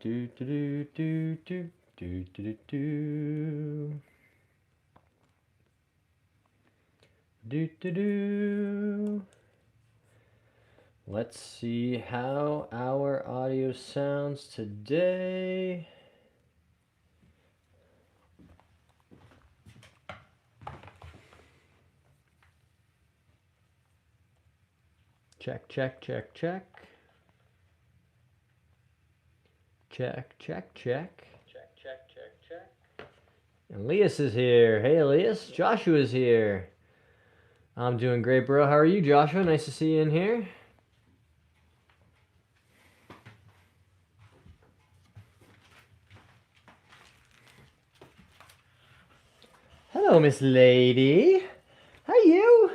do do do do do do do do do do. Let's see how our audio sounds today. Check, check, check, check. Check, check, check. Check, check, check, check. And Elias is here. Hey, Elias. Joshua's here. I'm doing great, bro. How are you, Joshua? Nice to see you in here. Hello, Miss Lady. How you?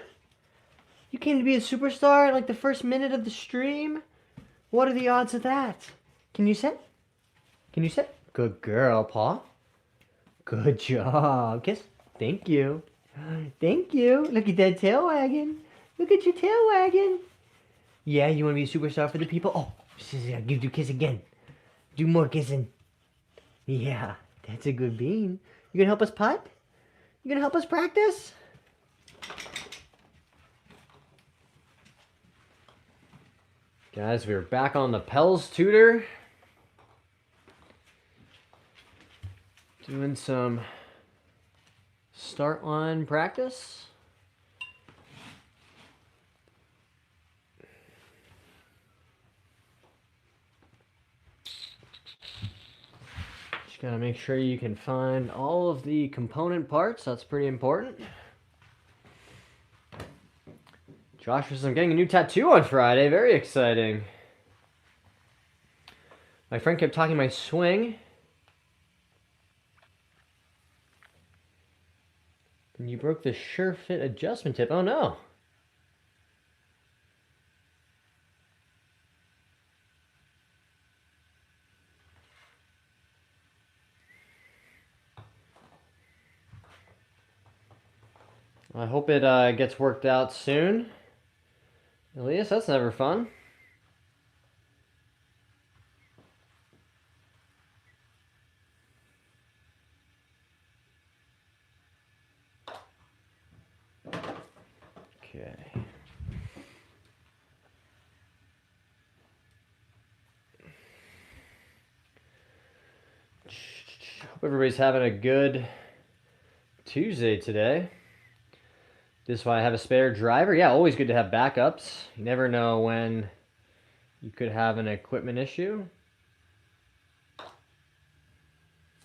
You came to be a superstar in like the first minute of the stream? What are the odds of that? Can you sit? Can you sit? Good girl, Paw. Good job. Kiss. Thank you. Thank you. Look at that tail wagging. Look at your tail wagging. Yeah, you want to be a superstar for the people? Oh, give you a kiss again. Do more kissing. Yeah, that's a good bean. You gonna help us putt? You gonna help us practice? Guys, we're back on the Pels tutor. Doing some start line practice. Just gotta make sure you can find all of the component parts. That's pretty important. Josh says I'm getting a new tattoo on Friday. Very exciting. My friend kept talking my swing. And you broke the Sure Fit adjustment tip. Oh no. I hope it gets worked out soon. Elias, that's never fun. Okay. Hope everybody's having a good Tuesday today. This is why I have a spare driver. Yeah, always good to have backups. You never know when you could have an equipment issue.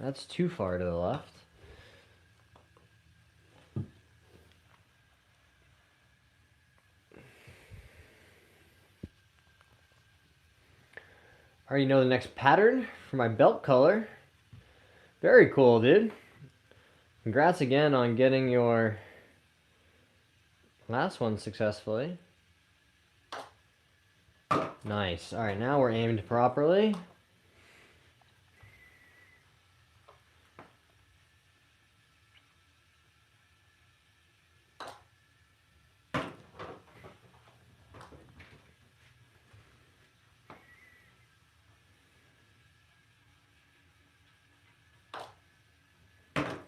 That's too far to the left. I already know the next pattern for my belt color. Very cool, dude. Congrats again on getting your last one successfully. Nice. All right, now we're aimed properly.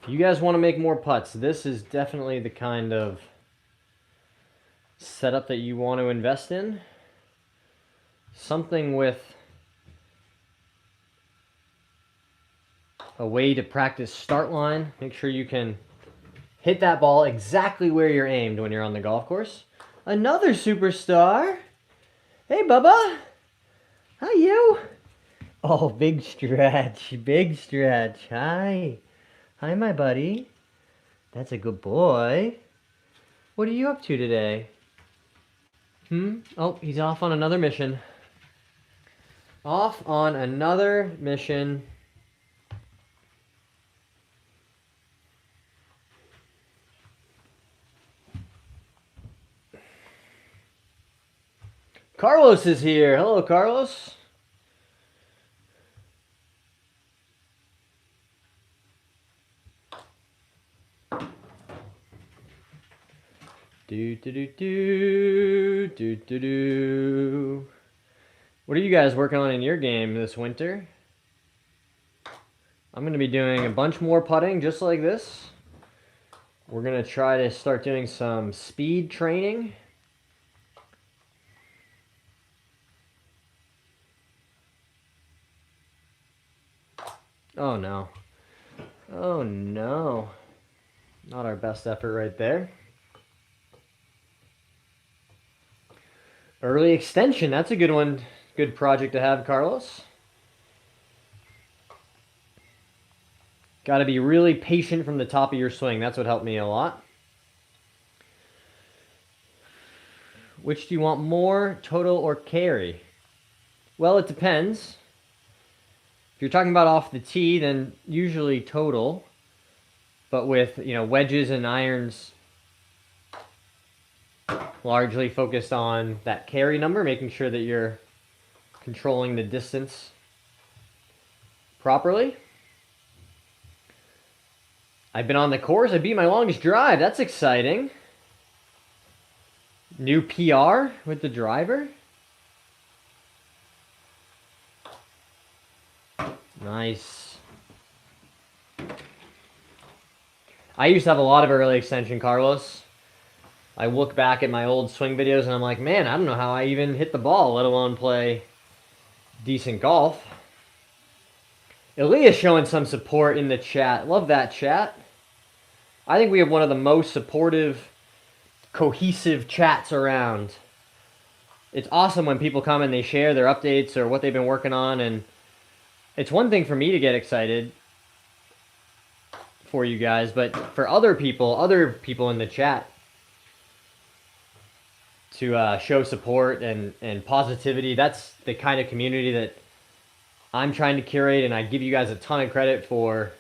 If you guys want to make more putts, this is definitely the kind of setup that you want to invest in. Something with a way to practice start line. Make sure you can hit that ball exactly where you're aimed when you're on the golf course. Another superstar. Hey, Bubba. How you? Oh, big stretch. Big stretch. Hi. Hi, my buddy. That's a good boy. What are you up to today? Oh, he's off on another mission. Off on another mission. Carlos is here. Hello, Carlos. Do do do do do do do. What are you guys working on in your game this winter? I'm going to be doing a bunch more putting just like this. We're going to try to start doing some speed training. Oh no. Oh no. Not our best effort right there. Early extension, that's a good one. Good project to have, Carlos. Got to be really patient from the top of your swing. That's what helped me a lot. Which do you want more, total or carry? Well, it depends. If you're talking about off the tee, then usually total. But with, wedges and irons, largely focused on that carry number, making sure that you're controlling the distance properly. I've been on the course. I beat my longest drive. That's exciting. New PR with the driver. Nice. I used to have a lot of early extension, Carlos. I look back at my old swing videos and I'm like, man, I don't know how I even hit the ball, let alone play decent golf. Elias showing some support in the chat. Love that chat. I think we have one of the most supportive, cohesive chats around. It's awesome when people come and they share their updates or what they've been working on, and it's one thing for me to get excited for you guys, but for other people in the chat to show support and positivity, that's the kind of community that I'm trying to curate, and I give you guys a ton of credit for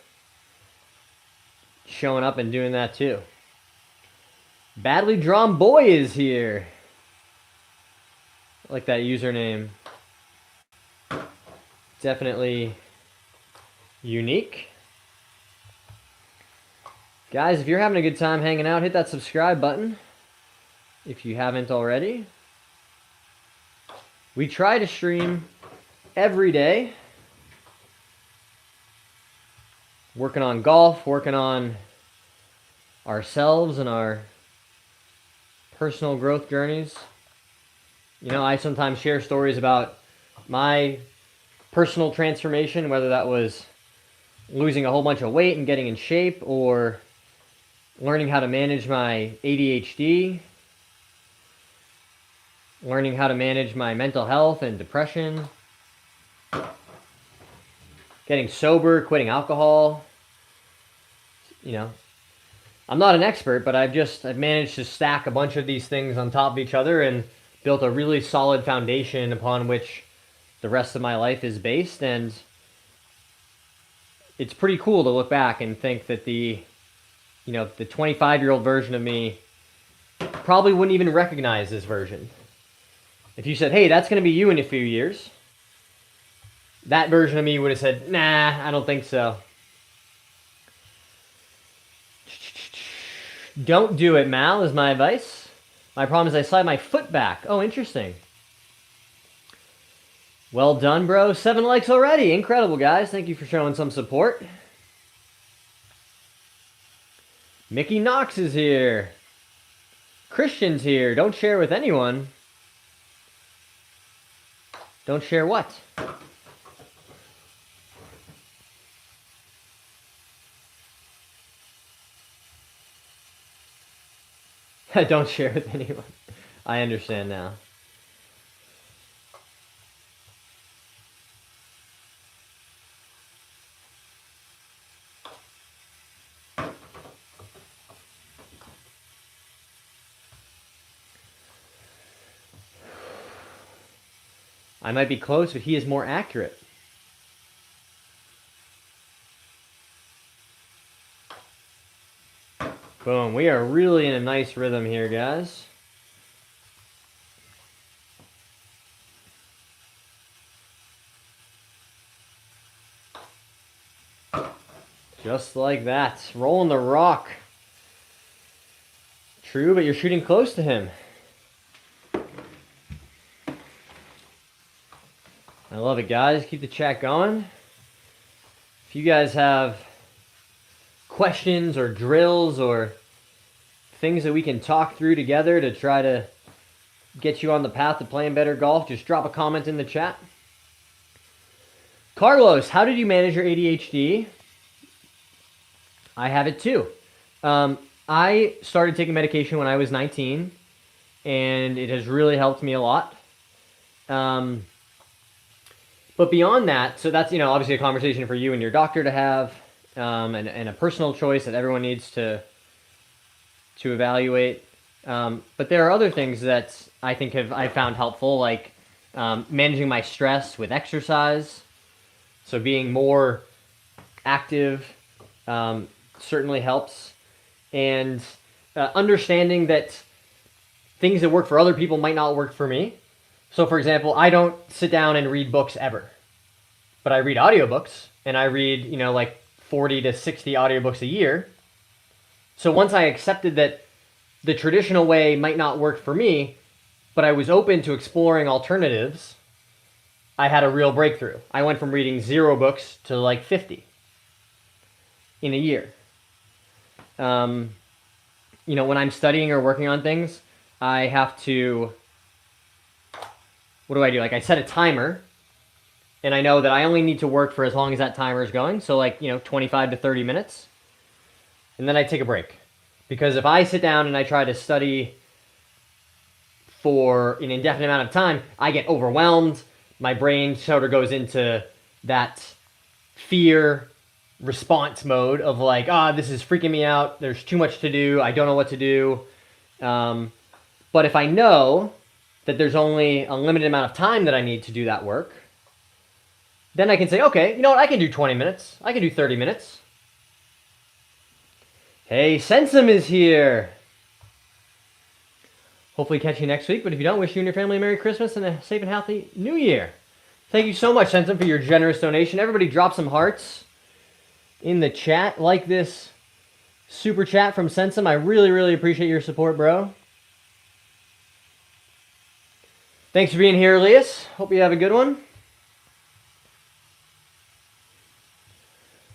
showing up and doing that too. Badly Drawn Boy is here. I like that username. Definitely unique. Guys, if you're having a good time hanging out, hit that subscribe button if you haven't already. We try to stream every day. Working on golf, working on ourselves and our personal growth journeys. I sometimes share stories about my personal transformation, whether that was losing a whole bunch of weight and getting in shape, or learning how to manage my ADHD, learning how to manage my mental health and depression, getting sober, quitting alcohol. I'm not an expert, but I've managed to stack a bunch of these things on top of each other and built a really solid foundation upon which the rest of my life is based. And it's pretty cool to look back and think that the 25-year-old version of me probably wouldn't even recognize this version. If you said, hey, that's going to be you in a few years, that version of me would have said, nah, I don't think so. Don't do it, Mal, is my advice. My problem is I slide my foot back. Oh, interesting. Well done, bro. 7 likes already. Incredible, guys. Thank you for showing some support. Mickey Knox is here. Christian's here. Don't share with anyone. Don't share what? Don't share with anyone. I understand now. I might be close, but he is more accurate. Boom. We are really in a nice rhythm here, guys. Just like that. Rolling the rock. True, but you're shooting close to him. I love it, guys. Keep the chat going. If you guys have questions or drills or things that we can talk through together to try to get you on the path to playing better golf, just drop a comment in the chat. Carlos, how did you manage your ADHD? I have it too. I started taking medication when I was 19, and it has really helped me a lot. But beyond that, so that's, obviously a conversation for you and your doctor to have, and a personal choice that everyone needs to evaluate. But there are other things that I think I found helpful, like managing my stress with exercise. So being more active certainly helps. And understanding that things that work for other people might not work for me. So for example, I don't sit down and read books ever. But I read audiobooks, and I read, like 40 to 60 audiobooks a year. So once I accepted that the traditional way might not work for me, but I was open to exploring alternatives, I had a real breakthrough. I went from reading 0 books to like 50 in a year. When I'm studying or working on things, I have to, what do? Like I set a timer, and I know that I only need to work for as long as that timer is going. So like, 25 to 30 minutes. And then I take a break. Because if I sit down and I try to study for an indefinite amount of time, I get overwhelmed. My brain sort of goes into that fear response mode of like, this is freaking me out. There's too much to do. I don't know what to do. But if I know that there's only a limited amount of time that I need to do that work, then I can say, okay, you know what? I can do 20 minutes. I can do 30 minutes. Hey, Sensum is here. Hopefully catch you next week. But if you don't, wish you and your family a Merry Christmas and a safe and healthy New Year. Thank you so much, Sensum, for your generous donation. Everybody drop some hearts in the chat. Like this super chat from Sensum. I really, really appreciate your support, bro. Thanks for being here, Elias. Hope you have a good one.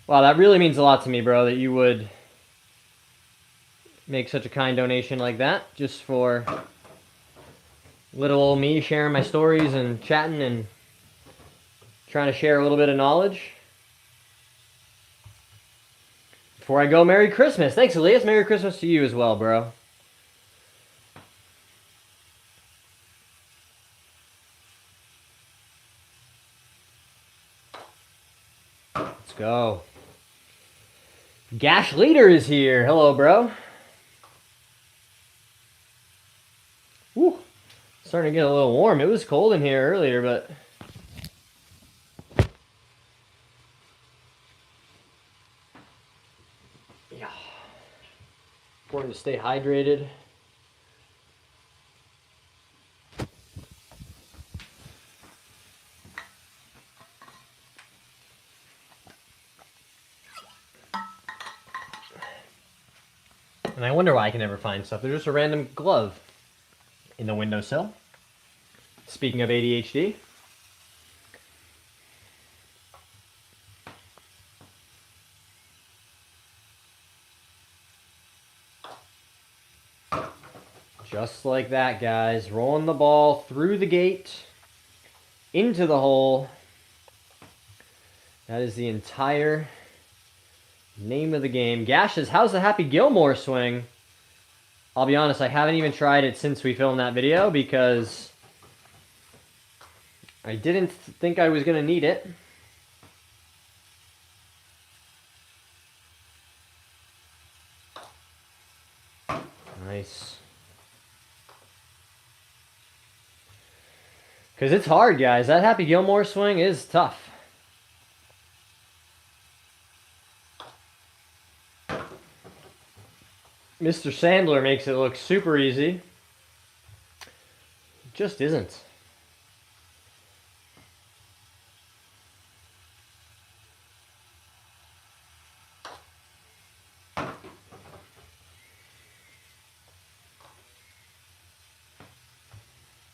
Wow, that really means a lot to me, bro, that you would make such a kind donation like that just for little old me sharing my stories and chatting and trying to share a little bit of knowledge. Before I go, Merry Christmas. Thanks, Elias. Merry Christmas to you as well, bro. Let's go. Gash Leader is here. Hello, bro. Woo. Starting to get a little warm. It was cold in here earlier, but yeah. Important to stay hydrated. And I wonder why I can never find stuff. There's just a random glove in the windowsill. Speaking of ADHD. Just like that, guys. Rolling the ball through the gate, into the hole. That is the entire name of the game. Gash says, how's the Happy Gilmore swing? I'll be honest, I haven't even tried it since we filmed that video because I didn't think I was going to need it. Nice. Because it's hard, guys. That Happy Gilmore swing is tough. Mr. Sandler makes it look super easy. It just isn't.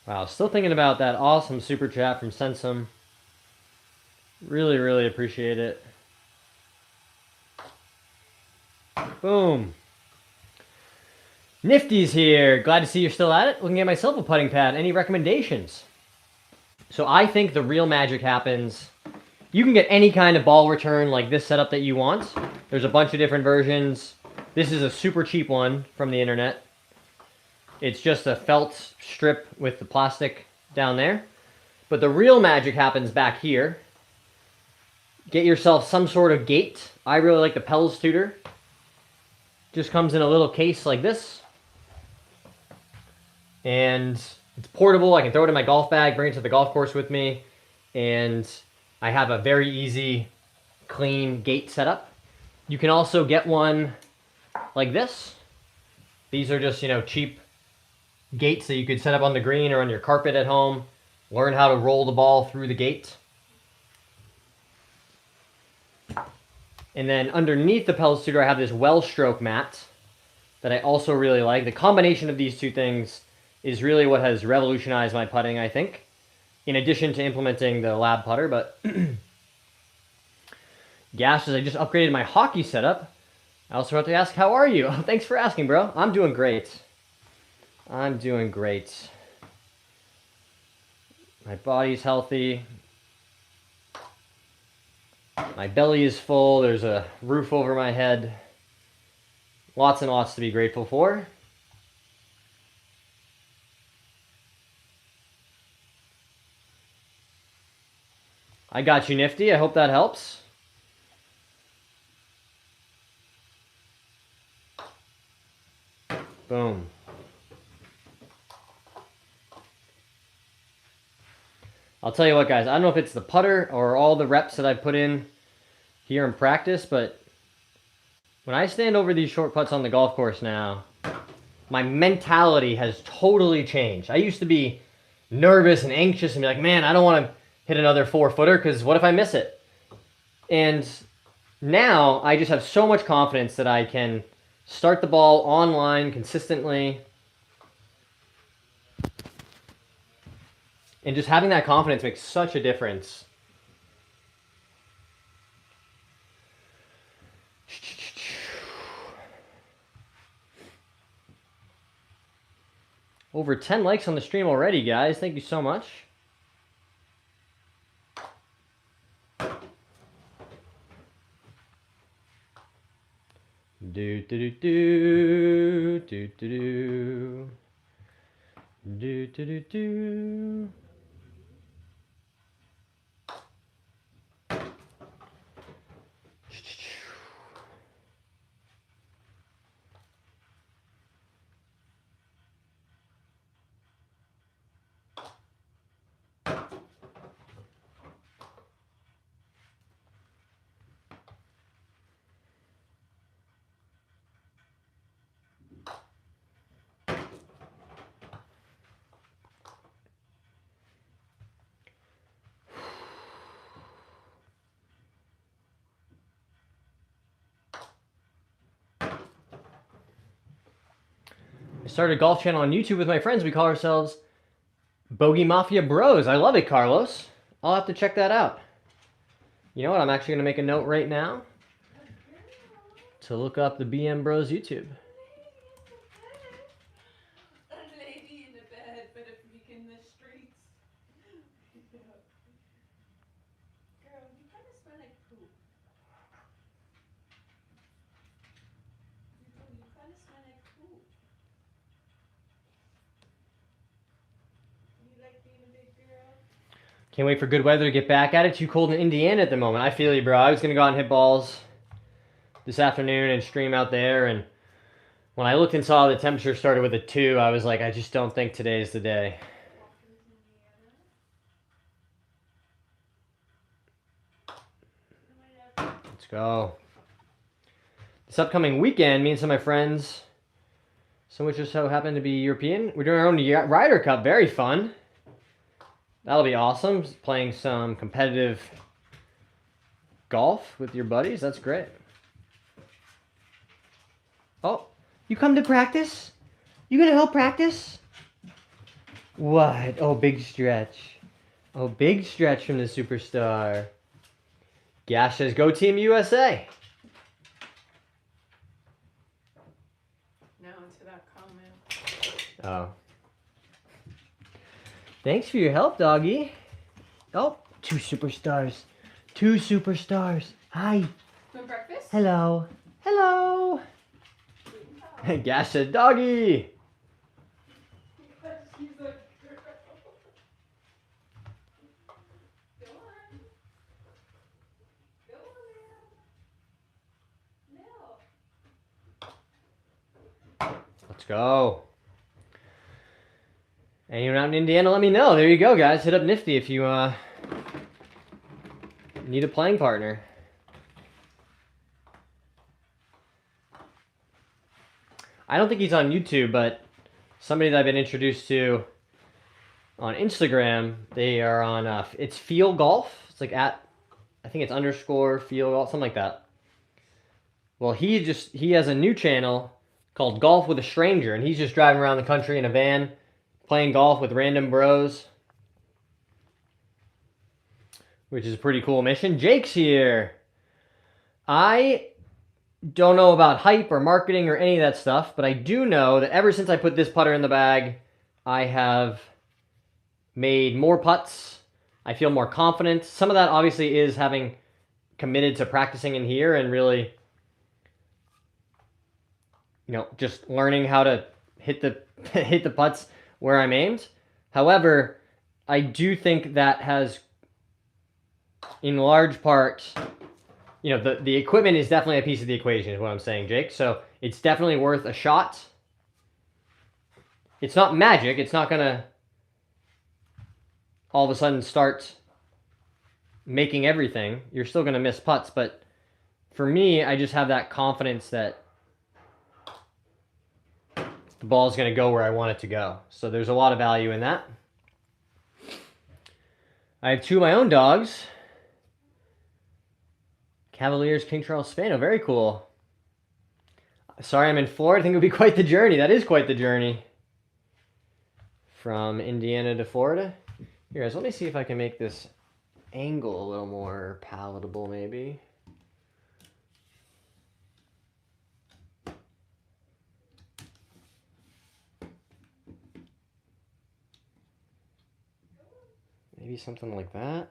Wow, still thinking about that awesome super chat from Sensum. Really, really appreciate it. Boom. Nifty's here. Glad to see you're still at it. Looking at myself a putting pad. Any recommendations? So I think the real magic happens. You can get any kind of ball return like this setup that you want. There's a bunch of different versions. This is a super cheap one from the internet. It's just a felt strip with the plastic down there. But the real magic happens back here. Get yourself some sort of gate. I really like the Pels Tutor. Just comes in a little case like this. And it's portable. I can throw it in my golf bag, bring it to the golf course with me. And I have a very easy, clean gate setup. You can also get one like this. These are just, cheap gates that you could set up on the green or on your carpet at home. Learn how to roll the ball through the gate. And then underneath the Pels Tutor, I have this well stroke mat that I also really like. The combination of these two things is really what has revolutionized my putting, I think. In addition to implementing the lab putter, but Gash says I just upgraded my hockey setup. I also have to ask, how are you? Oh, thanks for asking, bro. I'm doing great. I'm doing great. My body's healthy. My belly is full. There's a roof over my head. Lots and lots to be grateful for. I got you, Nifty. I hope that helps. Boom. I'll tell you what, guys. I don't know if it's the putter or all the reps that I've put in here in practice, but when I stand over these short putts on the golf course now, my mentality has totally changed. I used to be nervous and anxious and be like, man, I don't want to hit another 4-footer because what if I miss it? And now I just have so much confidence that I can start the ball online consistently. And just having that confidence makes such a difference. Over 10 likes on the stream already, guys. Thank you so much. Do do do do do do do do do do. I started a golf channel on YouTube with my friends. We call ourselves Bogey Mafia Bros. I love it, Carlos. I'll have to check that out. You know what? I'm actually going to make a note right now to look up the BM Bros YouTube. A lady in a bed, but a freak in the streets. Girl, you kind of smell like poop. You kind of smell like poop. You like being a big girl? Can't wait for good weather to get back at it. Too cold in Indiana at the moment. I feel you, bro. I was going to go out and hit balls this afternoon and stream out there. And when I looked and saw the temperature started with a 2, I was like, I just don't think today's the day. Let's go. This upcoming weekend, me and some of my friends, some which just so happen to be European, we're doing our own Ryder Cup. Very fun. That'll be awesome. Playing some competitive golf with your buddies. That's great. Oh, you come to practice? You gonna help practice? What? Oh, big stretch. Oh, big stretch from the superstar. Gash says, go Team USA. Oh. Thanks for your help, doggy. Oh, 2 superstars. 2 superstars. Hi. Want breakfast? Hello. Hello. Gash said, doggy. She's a girl. Go on. Go on, Lil. Let's go. Anyone out in Indiana, let me know. There you go, guys. Hit up Nifty if you need a playing partner. I don't think he's on YouTube, but somebody that I've been introduced to on Instagram, they are on, it's Feel Golf. It's like I think it's _ Feel Golf, something like that. Well, he has a new channel called Golf with a Stranger, and he's just driving around the country in a van, playing golf with random bros, which is a pretty cool mission. Jake's here. I don't know about hype or marketing or any of that stuff, but I do know that ever since I put this putter in the bag, I have made more putts. I feel more confident. Some of that obviously is having committed to practicing in here and really, just learning how to hit the putts where I'm aimed. However, I do think that has, in large part, the equipment is definitely a piece of the equation, is what I'm saying, Jake. So it's definitely worth a shot. It's not magic. It's not going to all of a sudden start making everything. You're still going to miss putts. But for me, I just have that confidence that the ball is going to go where I want it to go. So there's a lot of value in that. I have 2 of my own dogs. Cavaliers, King Charles Spaniel. Very cool. Sorry I'm in Florida. I think it would be quite the journey. That is quite the journey. From Indiana to Florida. Here, guys, let me see if I can make this angle a little more palatable, maybe. Maybe something like that.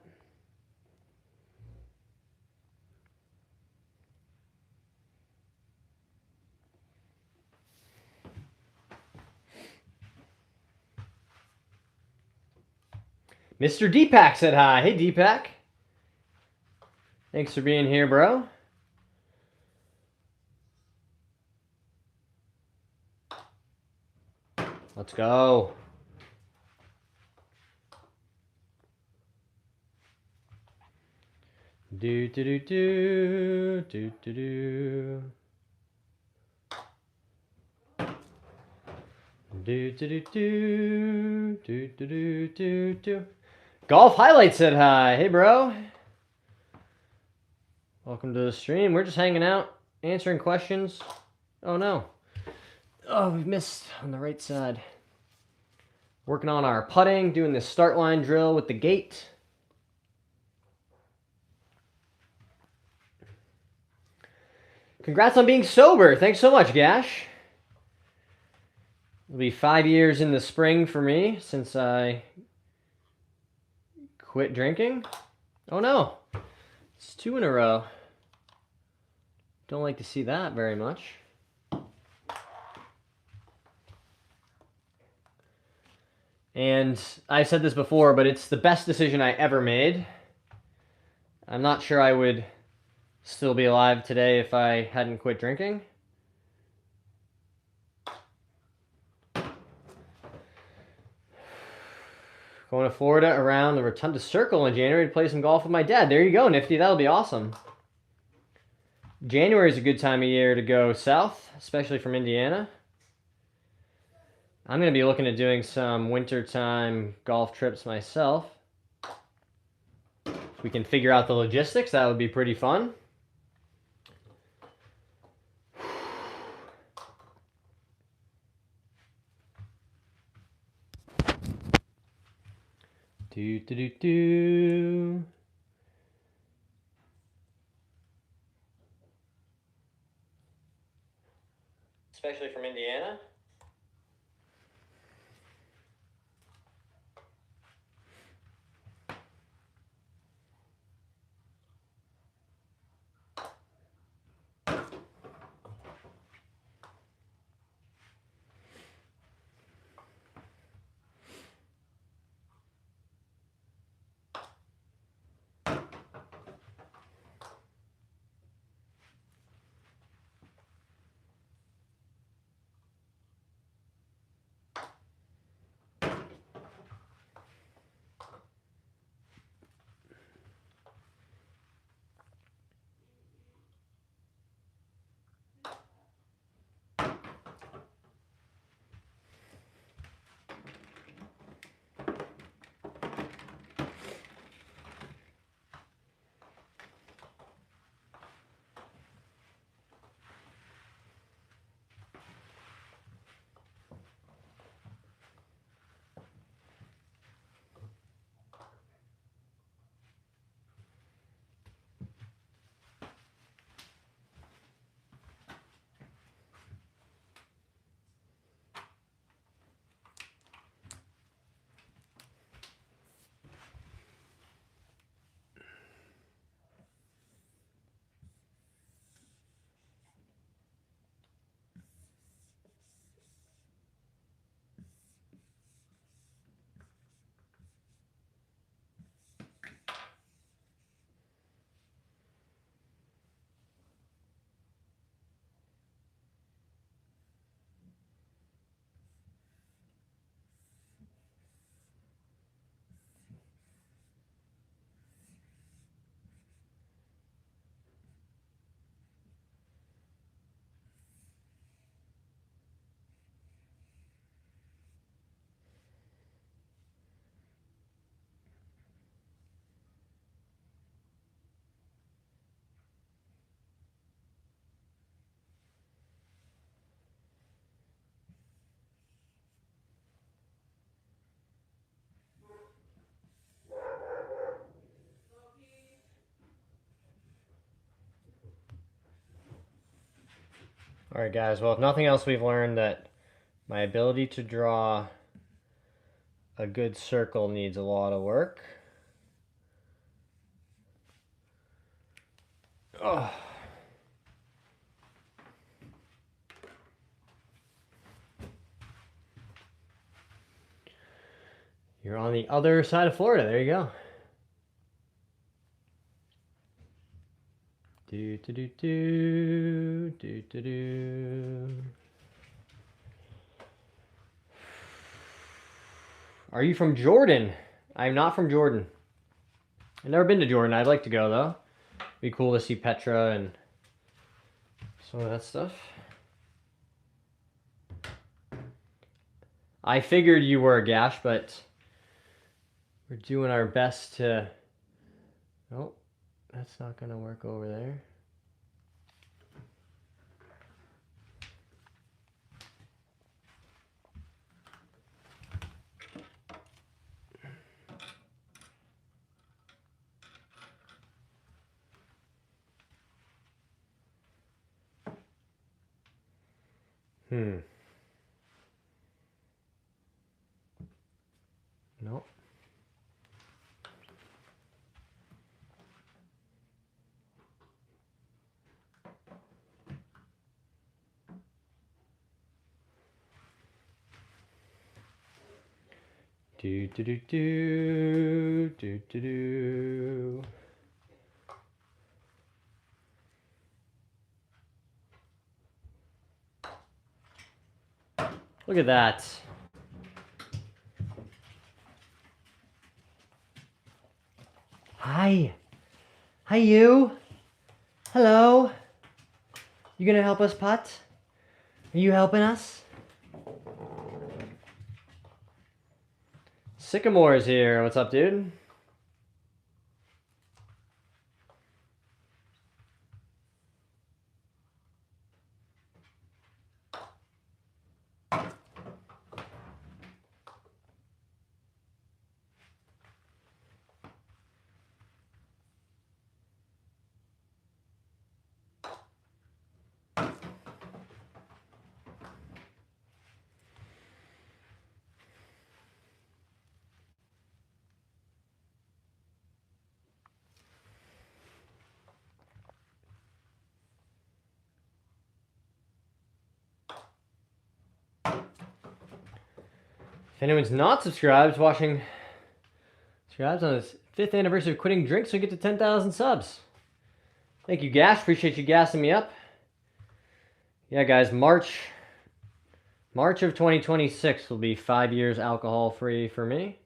Mr. Deepak said hi. Hey, Deepak. Thanks for being here, bro. Let's go. Do do do do do do do. Do do do do do do do do do. Golf Highlight said hi. Hey, bro. Welcome to the stream. We're just hanging out, answering questions. Oh no. Oh, we missed on the right side. Working on our putting, doing this start line drill with the gate. Congrats on being sober. Thanks so much, Gash. It'll be 5 years in the spring for me since I quit drinking. Oh no, it's 2 in a row. Don't like to see that very much. And I've said this before, but it's the best decision I ever made. I'm not sure I would still be alive today if I hadn't quit drinking. Going to Florida around the Rotunda Circle in January to play some golf with my dad. There you go, Nifty. That'll be awesome. January is a good time of year to go south, especially from Indiana. I'm going to be looking at doing some wintertime golf trips myself. If we can figure out the logistics, that would be pretty fun. Do do do do. Especially from Indiana. Alright guys, well if nothing else we've learned that my ability to draw a good circle needs a lot of work. Oh. You're on the other side of Florida, there you go. Do do do do do do do. Are you from Jordan? I'm not from Jordan. I've never been to Jordan. I'd like to go though. Be cool to see Petra and some of that stuff. I figured you were a gash, but we're doing our best to... Oh, that's not gonna work over there. Nope. Do do do do do do do. Look at that. Hi. Hi, you. Hello. You gonna help us putt? Are you helping us? Sycamore's here. What's up, dude? If anyone's not subscribed, subscribes on his 5th anniversary of quitting drinks, so we get to 10,000 subs. Thank you, Gash. Appreciate you gassing me up. Yeah, guys, March of 2026 will be 5 years alcohol-free for me.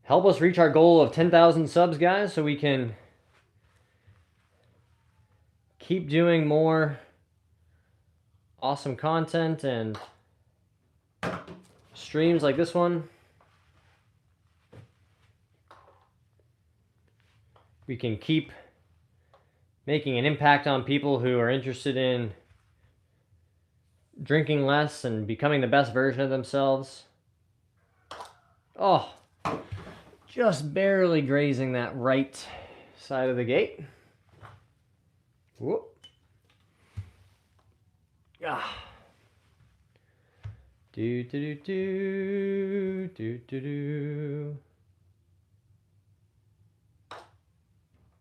Help us reach our goal of 10,000 subs, guys, so we can keep doing more awesome content and streams like this one. We can keep making an impact on people who are interested in drinking less and becoming the best version of themselves. Oh, just barely grazing that right side of the gate. Whoop. Ah. Do do do do do do do.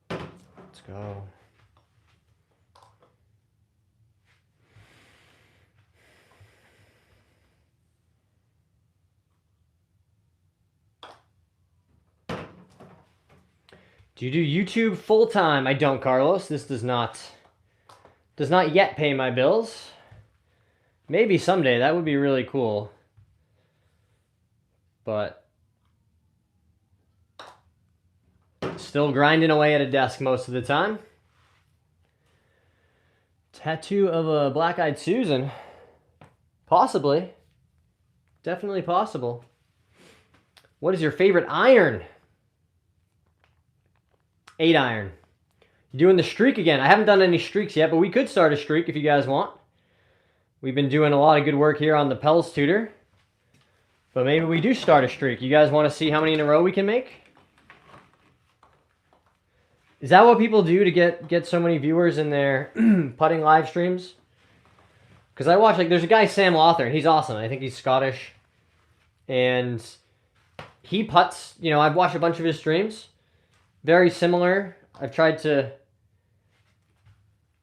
Let's go. Do you do YouTube full time? I don't, Carlos. This does not yet pay my bills. Maybe someday. That would be really cool. But Still grinding away at a desk most of the time. Tattoo of a black-eyed Susan. Possibly. Definitely possible. What is your favorite iron? 8 iron. Doing the streak again. I haven't done any streaks yet, but we could start a streak if you guys want. We've been doing a lot of good work here on the Pels Tutor. But maybe we do start a streak. You guys want to see how many in a row we can make? Is that what people do to get so many viewers in their putting live streams? Because I watch, like, there's a guy, Sam Lawther, and he's awesome. I think he's Scottish. And he putts, you know, I've watched a bunch of his streams. Very similar. I've tried to,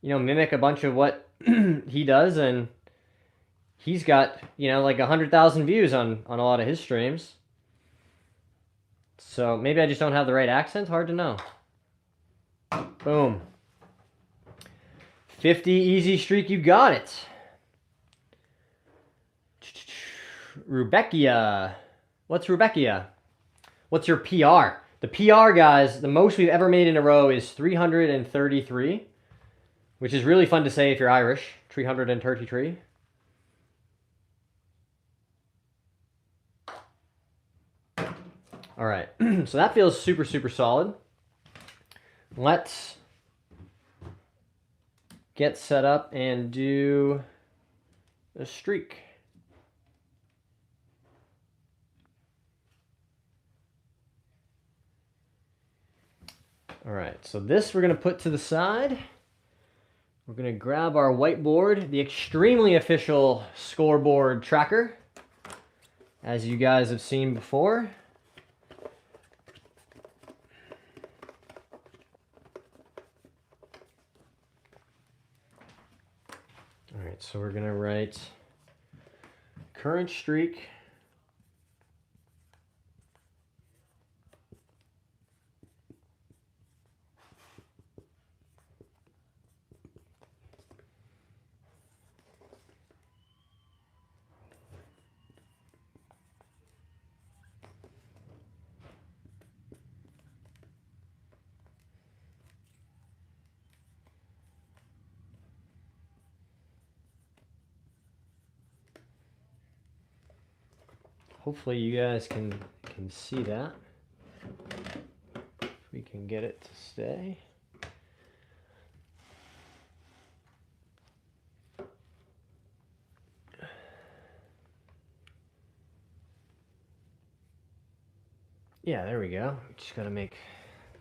you know, mimic a bunch of what he does, and he's got, you know, like 100,000 views on a lot of his streams. So maybe I just don't have the right accent. Hard to know. Boom. 50 easy streak, you got it. Rubeckia. What's Rubeckia? What's your PR? The PR, guys, the most we've ever made in a row is 333, which is really fun to say if you're Irish. 333. All right, so that feels super, super solid. Let's get set up and do a streak. All right, so this we're going to put to the side. We're going to grab our whiteboard, the extremely official scoreboard tracker, as you guys have seen before. All right, so we're going to write current streak. Hopefully you guys can see that. If we can get it to stay. Yeah, there we go. Just gotta make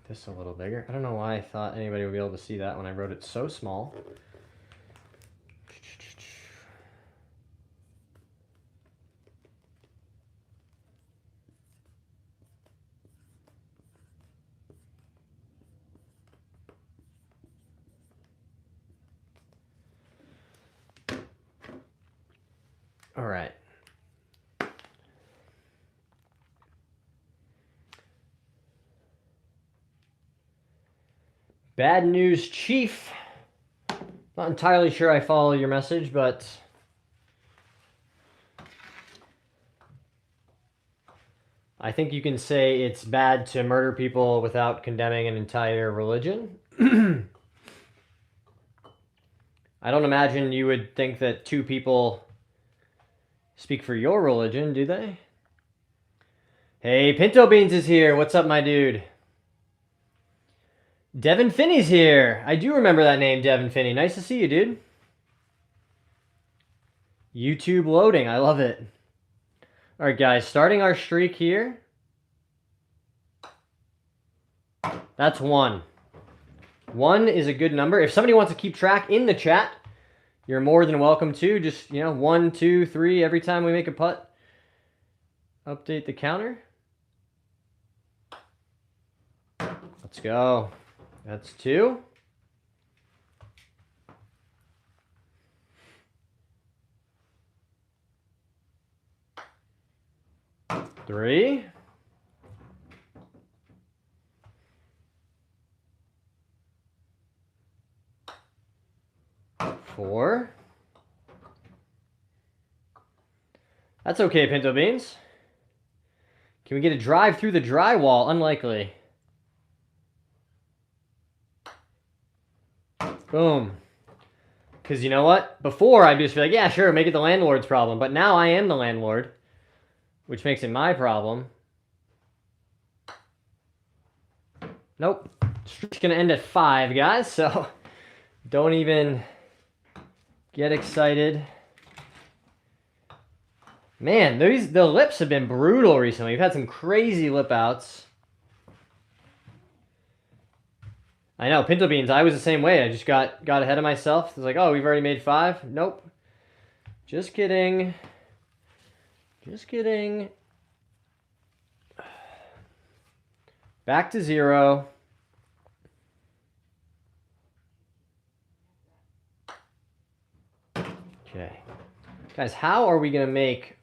this a little bigger. I don't know why I thought anybody would be able to see that when I wrote it so small. All right. Bad news, Chief. Not entirely sure I follow your message, but I think you can say it's bad to murder people without condemning an entire religion. I don't imagine you would think that 2 people speak for your religion, do they? Hey, Pinto Beans is here. What's up, my dude? Devin Finney's here. I do remember that name, Devin Finney. Nice to see you, dude. YouTube loading. I love it. All right, guys. Starting our streak here. That's 1. 1 is a good number. If somebody wants to keep track in the chat, you're more than welcome to. Just, 1, 2, 3 every time we make a putt. Update the counter. Let's go. That's 2. 3. 4. That's okay, Pinto Beans. Can we get a drive through the drywall? Unlikely. Boom. Because you know what? Before, I'd just be like, yeah, sure, make it the landlord's problem. But now I am the landlord, which makes it my problem. Nope. Streak's going to end at 5, guys, so don't even get excited. Man, the lips have been brutal recently. We've had some crazy lip outs. I know, pinto beans, I was the same way. I just got ahead of myself. I was like, oh, we've already made 5? Nope. Just kidding. Just kidding. Back to 0. Okay. Guys, how are we going to make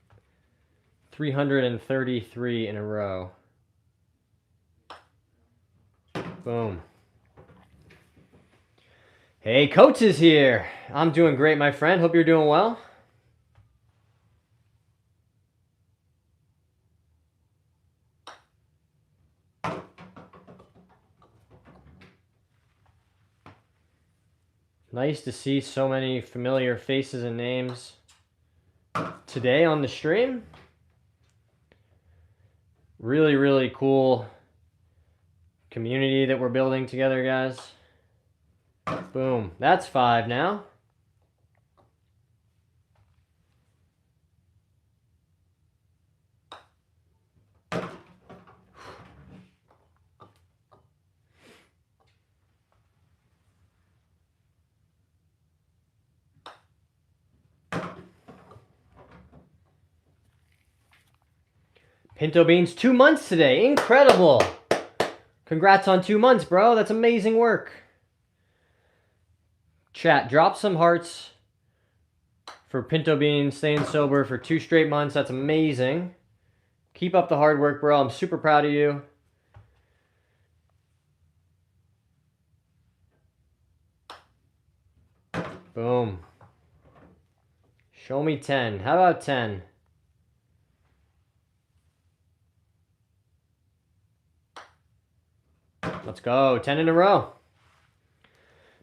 333 in a row? Boom. Hey, Coach is here. I'm doing great, my friend. Hope you're doing well. Nice to see so many familiar faces and names today on the stream. Really, really cool community that we're building together, guys. Boom. That's 5 now. Pinto Beans, 2 months today. Incredible. Congrats on 2 months, bro. That's amazing work. Chat, drop some hearts for Pinto Beans staying sober for 2 straight months. That's amazing. Keep up the hard work, bro. I'm super proud of you. Boom. Show me 10. How about 10? Let's go. 10 in a row.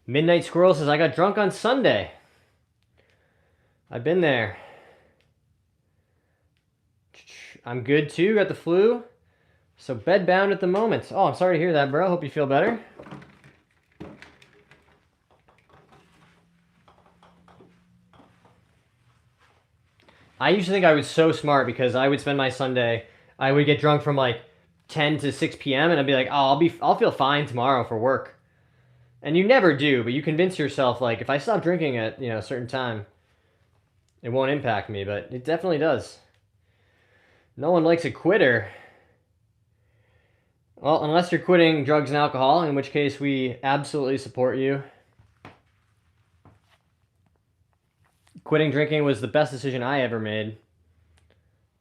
Midnight Squirrel says, I got drunk on Sunday. I've been there. I'm good too. Got the flu. So bedbound at the moment. Oh, I'm sorry to hear that, bro. Hope you feel better. I used to think I was so smart because I would spend my Sunday, I would get drunk from like 10 to 6 p.m. and I'd be like, oh, I'll feel fine tomorrow for work. And you never do, but you convince yourself, like, if I stop drinking at, a certain time, it won't impact me, but it definitely does. No one likes a quitter. Well, unless you're quitting drugs and alcohol, in which case we absolutely support you. Quitting drinking was the best decision I ever made,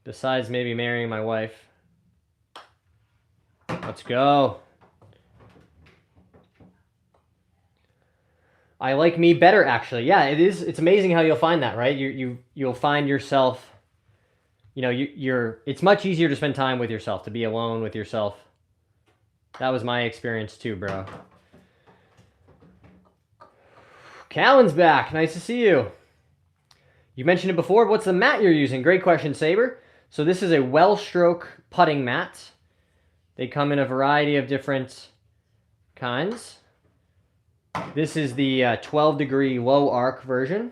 besides maybe marrying my wife. Let's go. I like me better, actually. Yeah, it is. It's amazing how you'll find that, right? You'll find yourself. It's much easier to spend time with yourself, to be alone with yourself. That was my experience too, bro. Callan's back. Nice to see you. You mentioned it before. What's the mat you're using? Great question, Saber. So this is a Wellstroke putting mat. They come in a variety of different kinds. This is the 12 degree low arc version.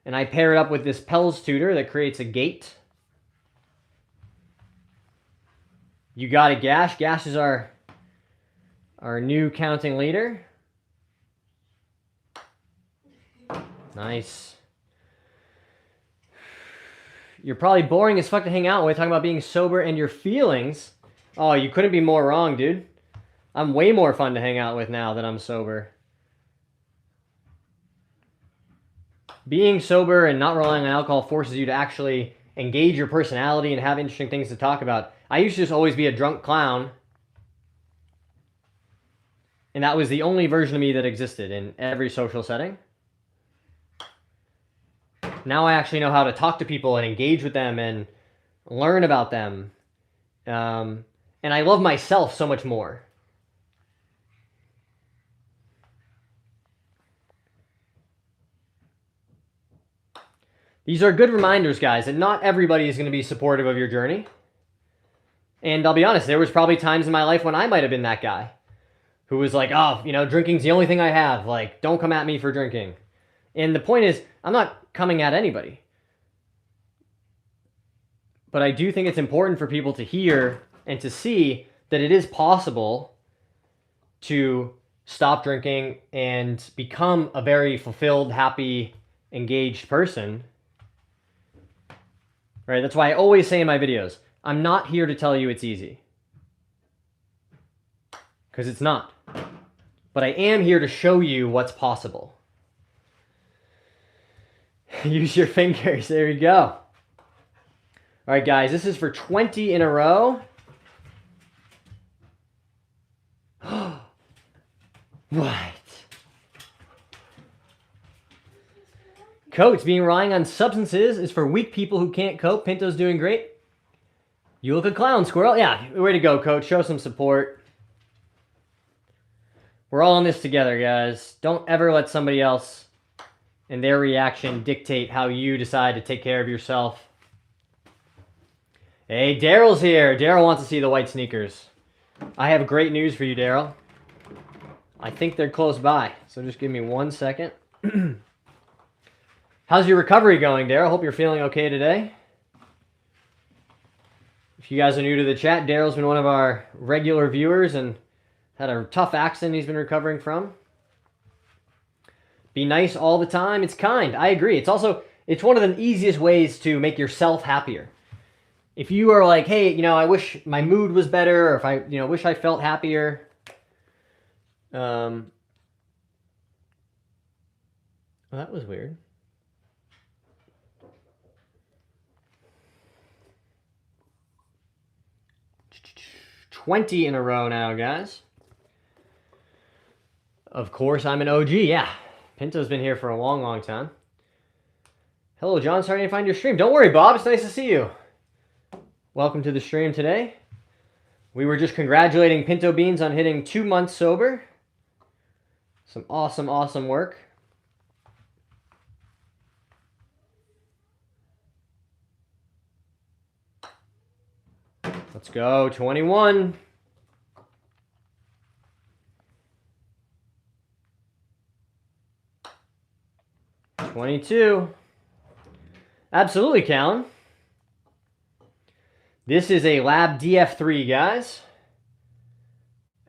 And I pair it up with this Pels tutor that creates a gate. You got it, Gash. Gash is our new counting leader. Nice. You're probably boring as fuck to hang out with, talking about being sober and your feelings. Oh, you couldn't be more wrong, dude. I'm way more fun to hang out with now that I'm sober. Being sober and not relying on alcohol forces you to actually engage your personality and have interesting things to talk about. I used to just always be a drunk clown. And that was the only version of me that existed in every social setting. Now I actually know how to talk to people and engage with them and learn about them. And I love myself so much more. These are good reminders, guys, that not everybody is going to be supportive of your journey. And I'll be honest, there was probably times in my life when I might have been that guy who was like, oh, you know, drinking's the only thing I have. Like, don't come at me for drinking. And the point is, I'm not coming at anybody. But I do think it's important for people to hear and to see that it is possible to stop drinking and become a very fulfilled, happy, engaged person. Right? That's why I always say in my videos, I'm not here to tell you it's easy. Because it's not. But I am here to show you what's possible. Use your fingers. There you go. All right, guys. This is for 20 in a row. What? Coach, being relying on substances is for weak people who can't cope. Pinto's doing great. You look a clown, Squirrel. Yeah, way to go, Coach. Show some support. We're all in this together, guys. Don't ever let somebody else and their reaction dictate how you decide to take care of yourself. Hey, Daryl's here. Daryl wants to see the white sneakers. I have great news for you, Daryl. I think they're close by, so just give me 1 second. How's your recovery going, Daryl? Hope you're feeling okay today. If you guys are new to the chat, Daryl's been one of our regular viewers and had a tough accident he's been recovering from. Be nice all the time. It's kind. I agree. It's one of the easiest ways to make yourself happier. If you are like, hey, you know, I wish my mood was better, or if I, you know, wish I felt happier. Well, that was weird. $20 in a row now, guys. Of course, I'm an OG. Yeah, Pinto's been here for a long, long time. Hello, John. Sorry I didn't find your stream. Don't worry, Bob. It's nice to see you. Welcome to the stream today. We were just congratulating Pinto Beans on hitting 2 months sober. Some awesome, awesome work. Let's go, 21. $22. Absolutely, Callan. This is a Lab DF3, guys.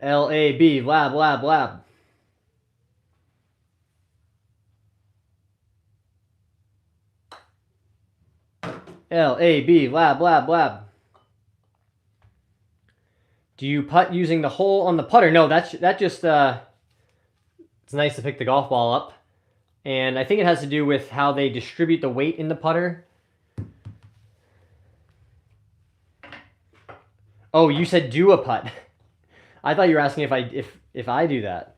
LAB, Lab, Lab, Lab. LAB, Lab, Lab, Lab. Do you putt using the hole on the putter? No, that just, it's nice to pick the golf ball up. And I think it has to do with how they distribute the weight in the putter. Oh, you said do a putt. I thought you were asking if I do that.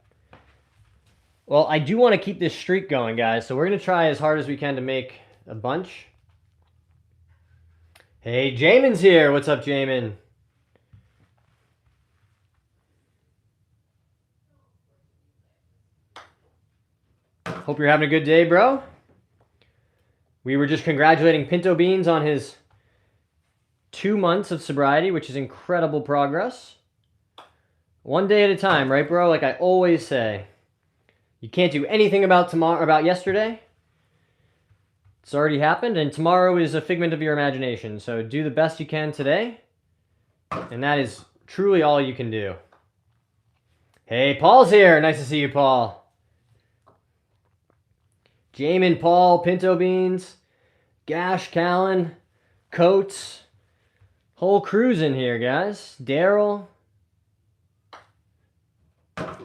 Well, I do want to keep this streak going, guys. So we're going to try as hard as we can to make a bunch. Hey, Jamin's here. What's up, Jamin? Hope you're having a good day, bro. We were just congratulating Pinto Beans on his 2 months of sobriety, which is incredible progress. One day at a time, right, bro? Like I always say. You can't do anything about yesterday. It's already happened, and tomorrow is a figment of your imagination. So do the best you can today, and that is truly all you can do. Hey, Paul's here. Nice to see you, Paul. Jamin, Paul, Pinto Beans, Gash, Callan, Coates. Whole crew's in here, guys. Daryl.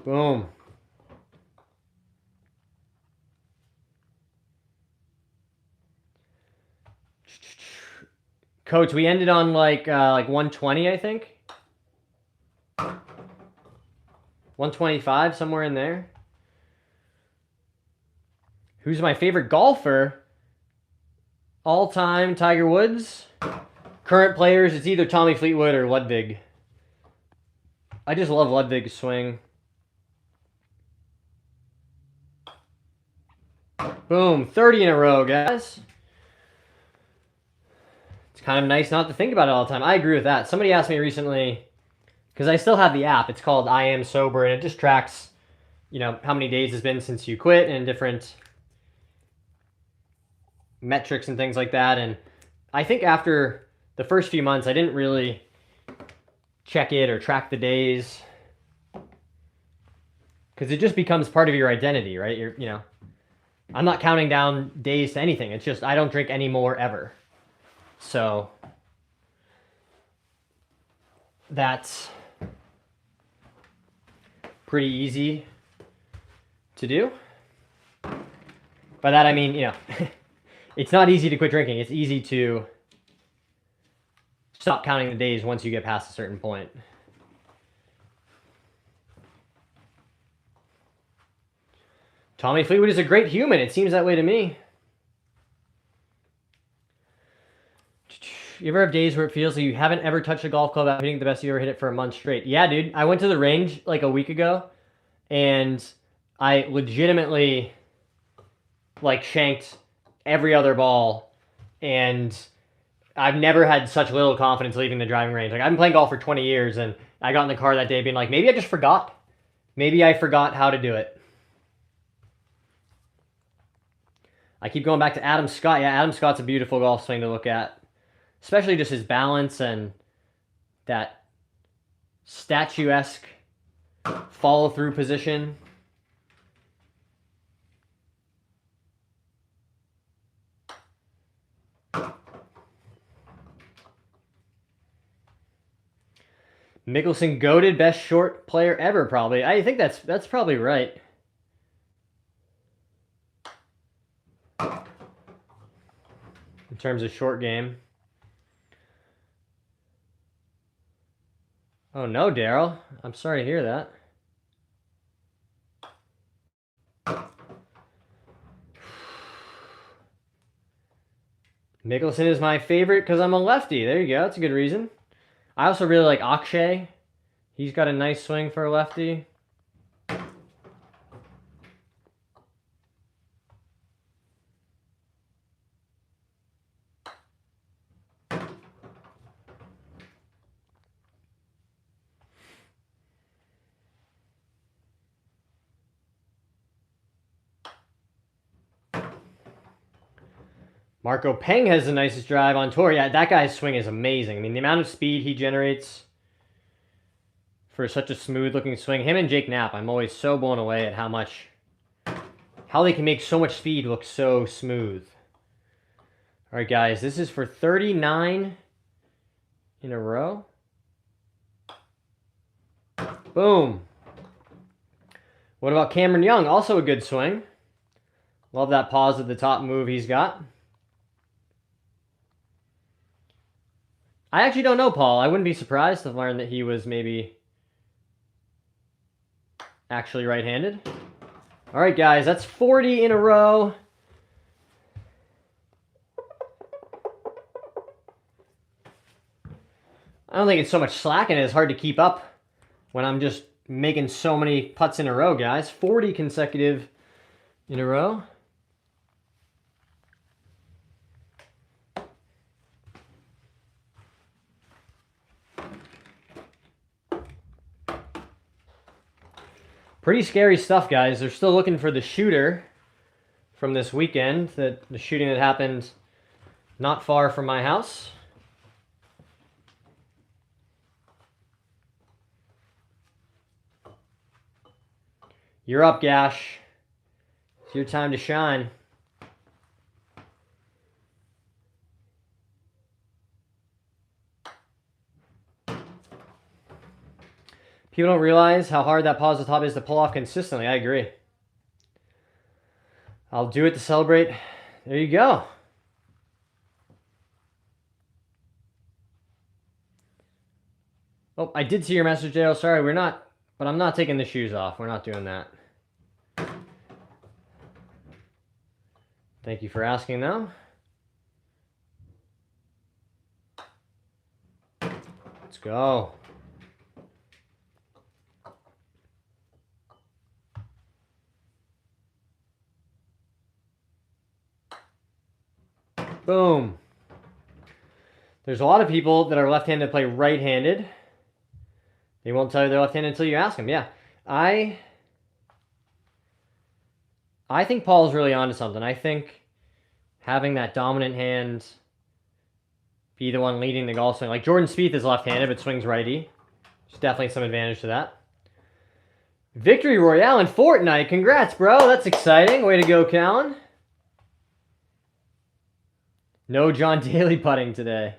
Boom. Coach, we ended on like 120, I think. 125, somewhere in there. Who's my favorite golfer? All time, Tiger Woods. Current players, it's either Tommy Fleetwood or Ludwig. I just love Ludwig's swing. Boom, 30 in a row, guys. kind of nice not to think about it all the time. I agree with that. Somebody asked me recently, because I still have the app. It's called I Am Sober, and it just tracks, you know, how many days it's been since you quit and different metrics and things like that. And I think after the first few months, I didn't really check it or track the days, because it just becomes part of your identity, right? You know, I'm not counting down days to anything. It's just I don't drink anymore ever. So that's pretty easy to do. By that I mean, you know, it's not easy to quit drinking. It's easy to stop counting the days once you get past a certain point. Tommy Fleetwood is a great human. It seems that way to me. You ever have days where it feels like you haven't ever touched a golf club after hitting the best you ever hit it for a month straight? Yeah, dude. I went to the range like a week ago, and I legitimately like shanked every other ball, and I've never had such little confidence leaving the driving range. Like, I've been playing golf for 20 years, and I got in the car that day being like, maybe I just forgot. Maybe I forgot how to do it. I keep going back to Adam Scott. Yeah, Adam Scott's a beautiful golf swing to look at. Especially just his balance and that statuesque follow-through position. Mickelson goated, best short player ever, probably. I think that's probably right. In terms of short game. Oh no, Daryl. I'm sorry to hear that. Mickelson is my favorite because I'm a lefty. There you go. That's a good reason. I also really like Akshay. He's got a nice swing for a lefty. Marco Peng has the nicest drive on tour. Yeah, that guy's swing is amazing. I mean, the amount of speed he generates for such a smooth-looking swing. Him and Jake Knapp, I'm always so blown away at how they can make so much speed look so smooth. All right, guys, this is for 39 in a row. Boom. What about Cameron Young? Also a good swing. Love that pause at the top move he's got. I actually don't know, Paul. I wouldn't be surprised to learn that he was maybe actually right-handed. All right, guys, that's 40 in a row. I don't think it's so much slacking. It's hard to keep up when I'm just making so many putts in a row, guys. 40 consecutive in a row. Pretty scary stuff, guys. They're still looking for the shooter from this weekend, the shooting that happened not far from my house. You're up, Gash. It's your time to shine. People don't realize how hard that pause at the top is to pull off consistently. I agree. I'll do it to celebrate. There you go. Oh, I did see your message, Dale. Sorry, we're not, but I'm not taking the shoes off. We're not doing that. Thank you for asking, though. Let's go. Boom. There's a lot of people that are left-handed play right-handed. They won't tell you they're left-handed until you ask them. Yeah, I think Paul's really onto something. I think having that dominant hand be the one leading the golf swing. Like Jordan Spieth is left-handed but swings righty. There's definitely some advantage to that. Victory Royale in Fortnite. Congrats, bro. That's exciting. Way to go, Callan. No John Daly putting today.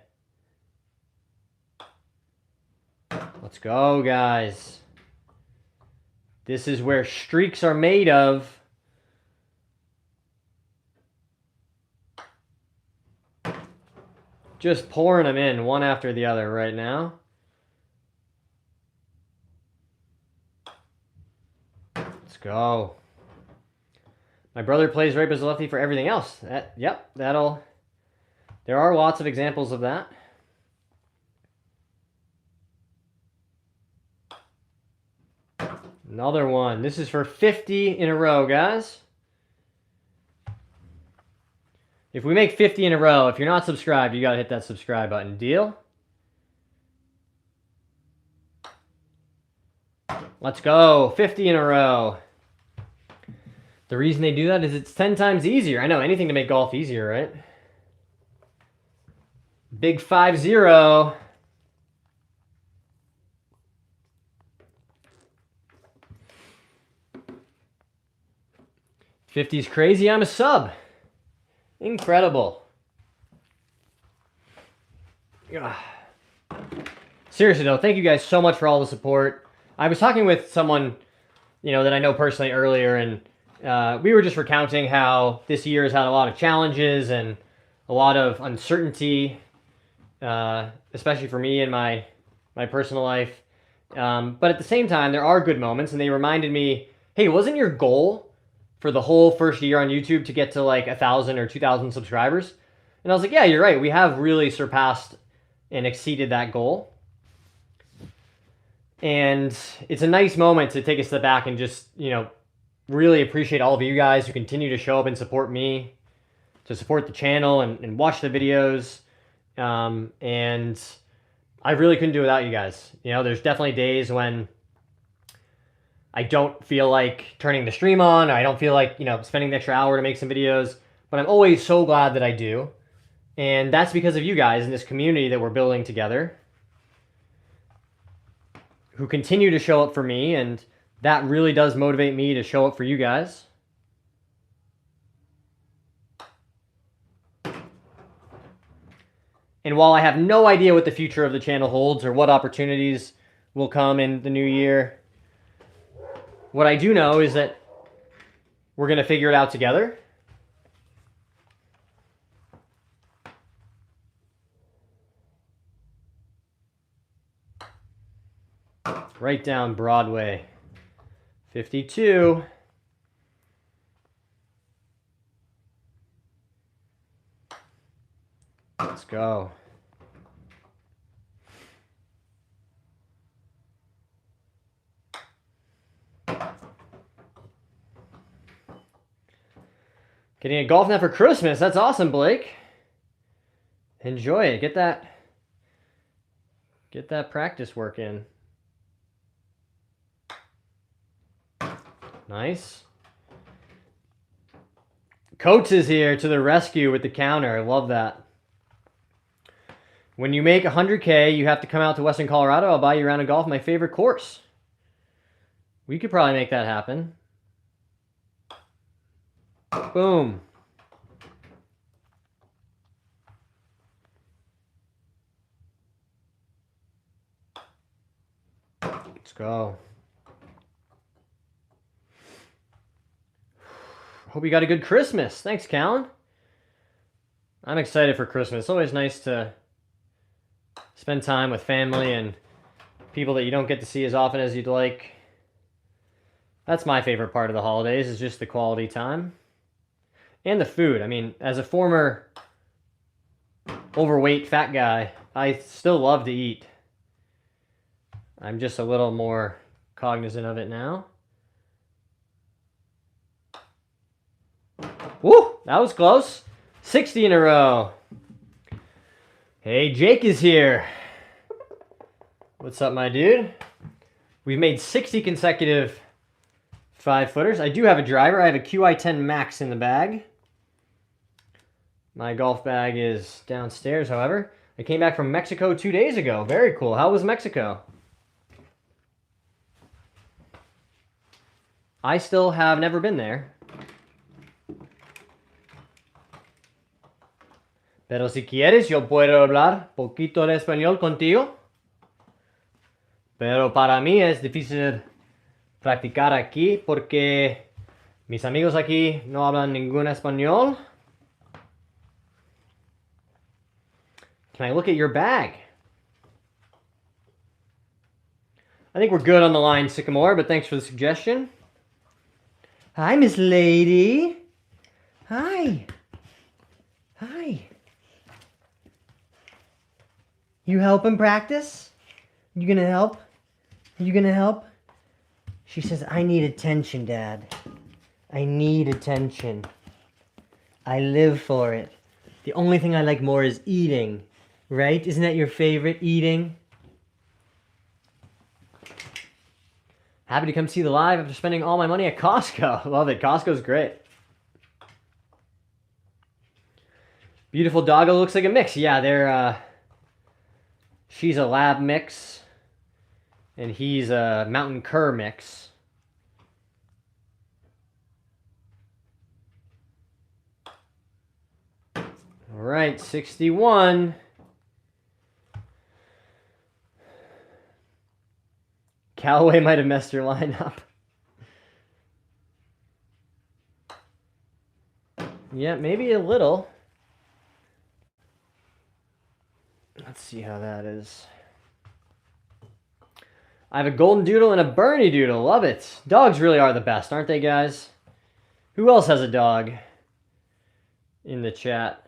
Let's go, guys. This is where streaks are made of. Just pouring them in one after the other right now. Let's go. My brother plays right as a lefty for everything else. Yep, that'll... There are lots of examples of that. Another one. This is for 50 in a row, guys. If we make 50 in a row, if you're not subscribed, you got to hit that subscribe button. Deal? Let's go. 50 in a row. The reason they do that is it's 10 times easier. I know, anything to make golf easier, right? Big 5-0. '50's crazy. I'm a sub. Incredible. Seriously though, thank you guys so much for all the support. I was talking with someone, that I know personally earlier, and we were just recounting how this year has had a lot of challenges and a lot of uncertainty, especially for me in my personal life. But at the same time, there are good moments, and they reminded me, hey, wasn't your goal for the whole first year on YouTube to get to like 1,000 or 2,000 subscribers? And I was like, yeah, you're right. We have really surpassed and exceeded that goal. And it's a nice moment to take a step back and just, really appreciate all of you guys who continue to show up and support me, to support the channel and watch the videos. And I really couldn't do without you guys. There's definitely days when I don't feel like turning the stream on, or I don't feel like, spending the extra hour to make some videos, but I'm always so glad that I do. And that's because of you guys in this community that we're building together, who continue to show up for me, and that really does motivate me to show up for you guys. And while I have no idea what the future of the channel holds or what opportunities will come in the new year, what I do know is that we're going to figure it out together. Right down Broadway. 52. Let's go. Getting a golf net for Christmas. That's awesome, Blake. Enjoy it. Get that practice work in. Nice. Coates is here to the rescue with the counter. I love that. When you make 100K, you have to come out to Western Colorado. I'll buy you a round of golf, my favorite course. We could probably make that happen. Boom. Let's go. Hope you got a good Christmas. Thanks, Callan. I'm excited for Christmas. It's always nice to spend time with family and people that you don't get to see as often as you'd like. That's my favorite part of the holidays, is just the quality time. And the food. I mean, as a former overweight fat guy, I still love to eat. I'm just a little more cognizant of it now. Woo! That was close. 60 in a row. Hey, Jake is here. What's up, my dude? We've made 60 consecutive 5-footers. I do have a driver. I have a QI10 Max in the bag. My golf bag is downstairs, however. I came back from Mexico 2 days ago. Very cool. How was Mexico? I still have never been there. Pero si quieres, yo puedo hablar poquito de español contigo. Pero para mí es difícil practicar aquí porque mis amigos aquí no hablan ningún español. Can I look at your bag? I think we're good on the line, Sycamore, but thanks for the suggestion. Hi, Miss Lady. Hi. Hi. You helping practice? You gonna help? You gonna help? She says, I need attention, Dad. I need attention. I live for it. The only thing I like more is eating. Right? Isn't that your favorite, eating? Happy to come see the live after spending all my money at Costco. Love it. Costco's great. Beautiful doggo looks like a mix. Yeah, they're she's a lab mix and he's a mountain cur mix. All right, 61. Callaway might have messed your lineup. Yeah, maybe a little. Let's see how that is. I have a golden doodle and a Bernie doodle. Love it. Dogs really are the best, aren't they, guys? Who else has a dog in the chat?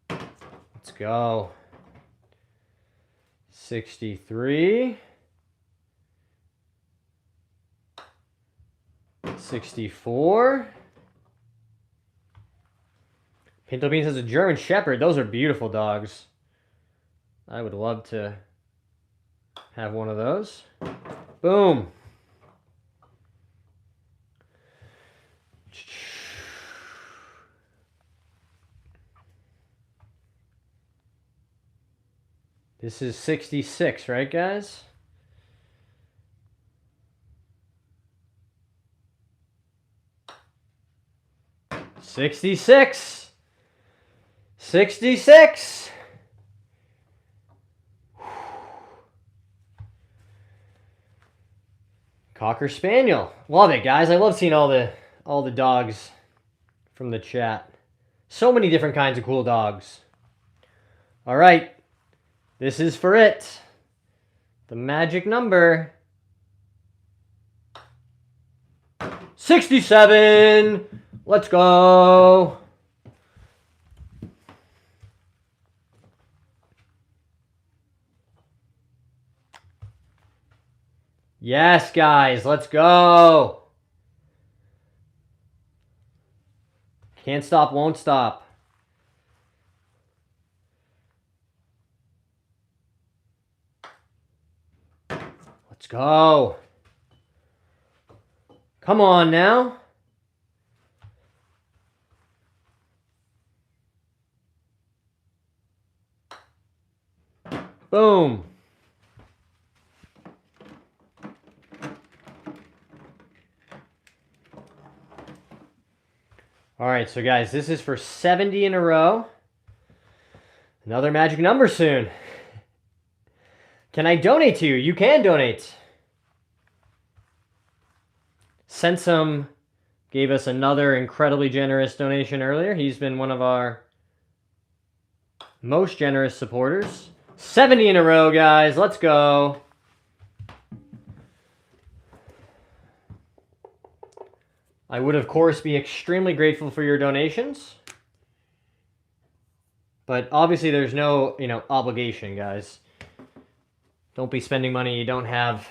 Let's go. 63. 64. Pinto Beans has a German Shepherd. Those are beautiful dogs. I would love to have one of those. Boom. This is 66, right, guys? $66. 66. Cocker Spaniel. Love it, guys. I love seeing all the dogs from the chat. So many different kinds of cool dogs. All right. This is for it. The magic number. 67. Let's go. Yes, guys, let's go. Can't stop, won't stop. Let's go. Come on now. Boom. All right, so guys, this is for 70 in a row. Another magic number soon. Can I donate to you? You can donate. Sensum gave us another incredibly generous donation earlier. He's been one of our most generous supporters. 70 in a row, guys. Let's go. I would, of course, be extremely grateful for your donations. But obviously there's no, obligation, guys. Don't be spending money you don't have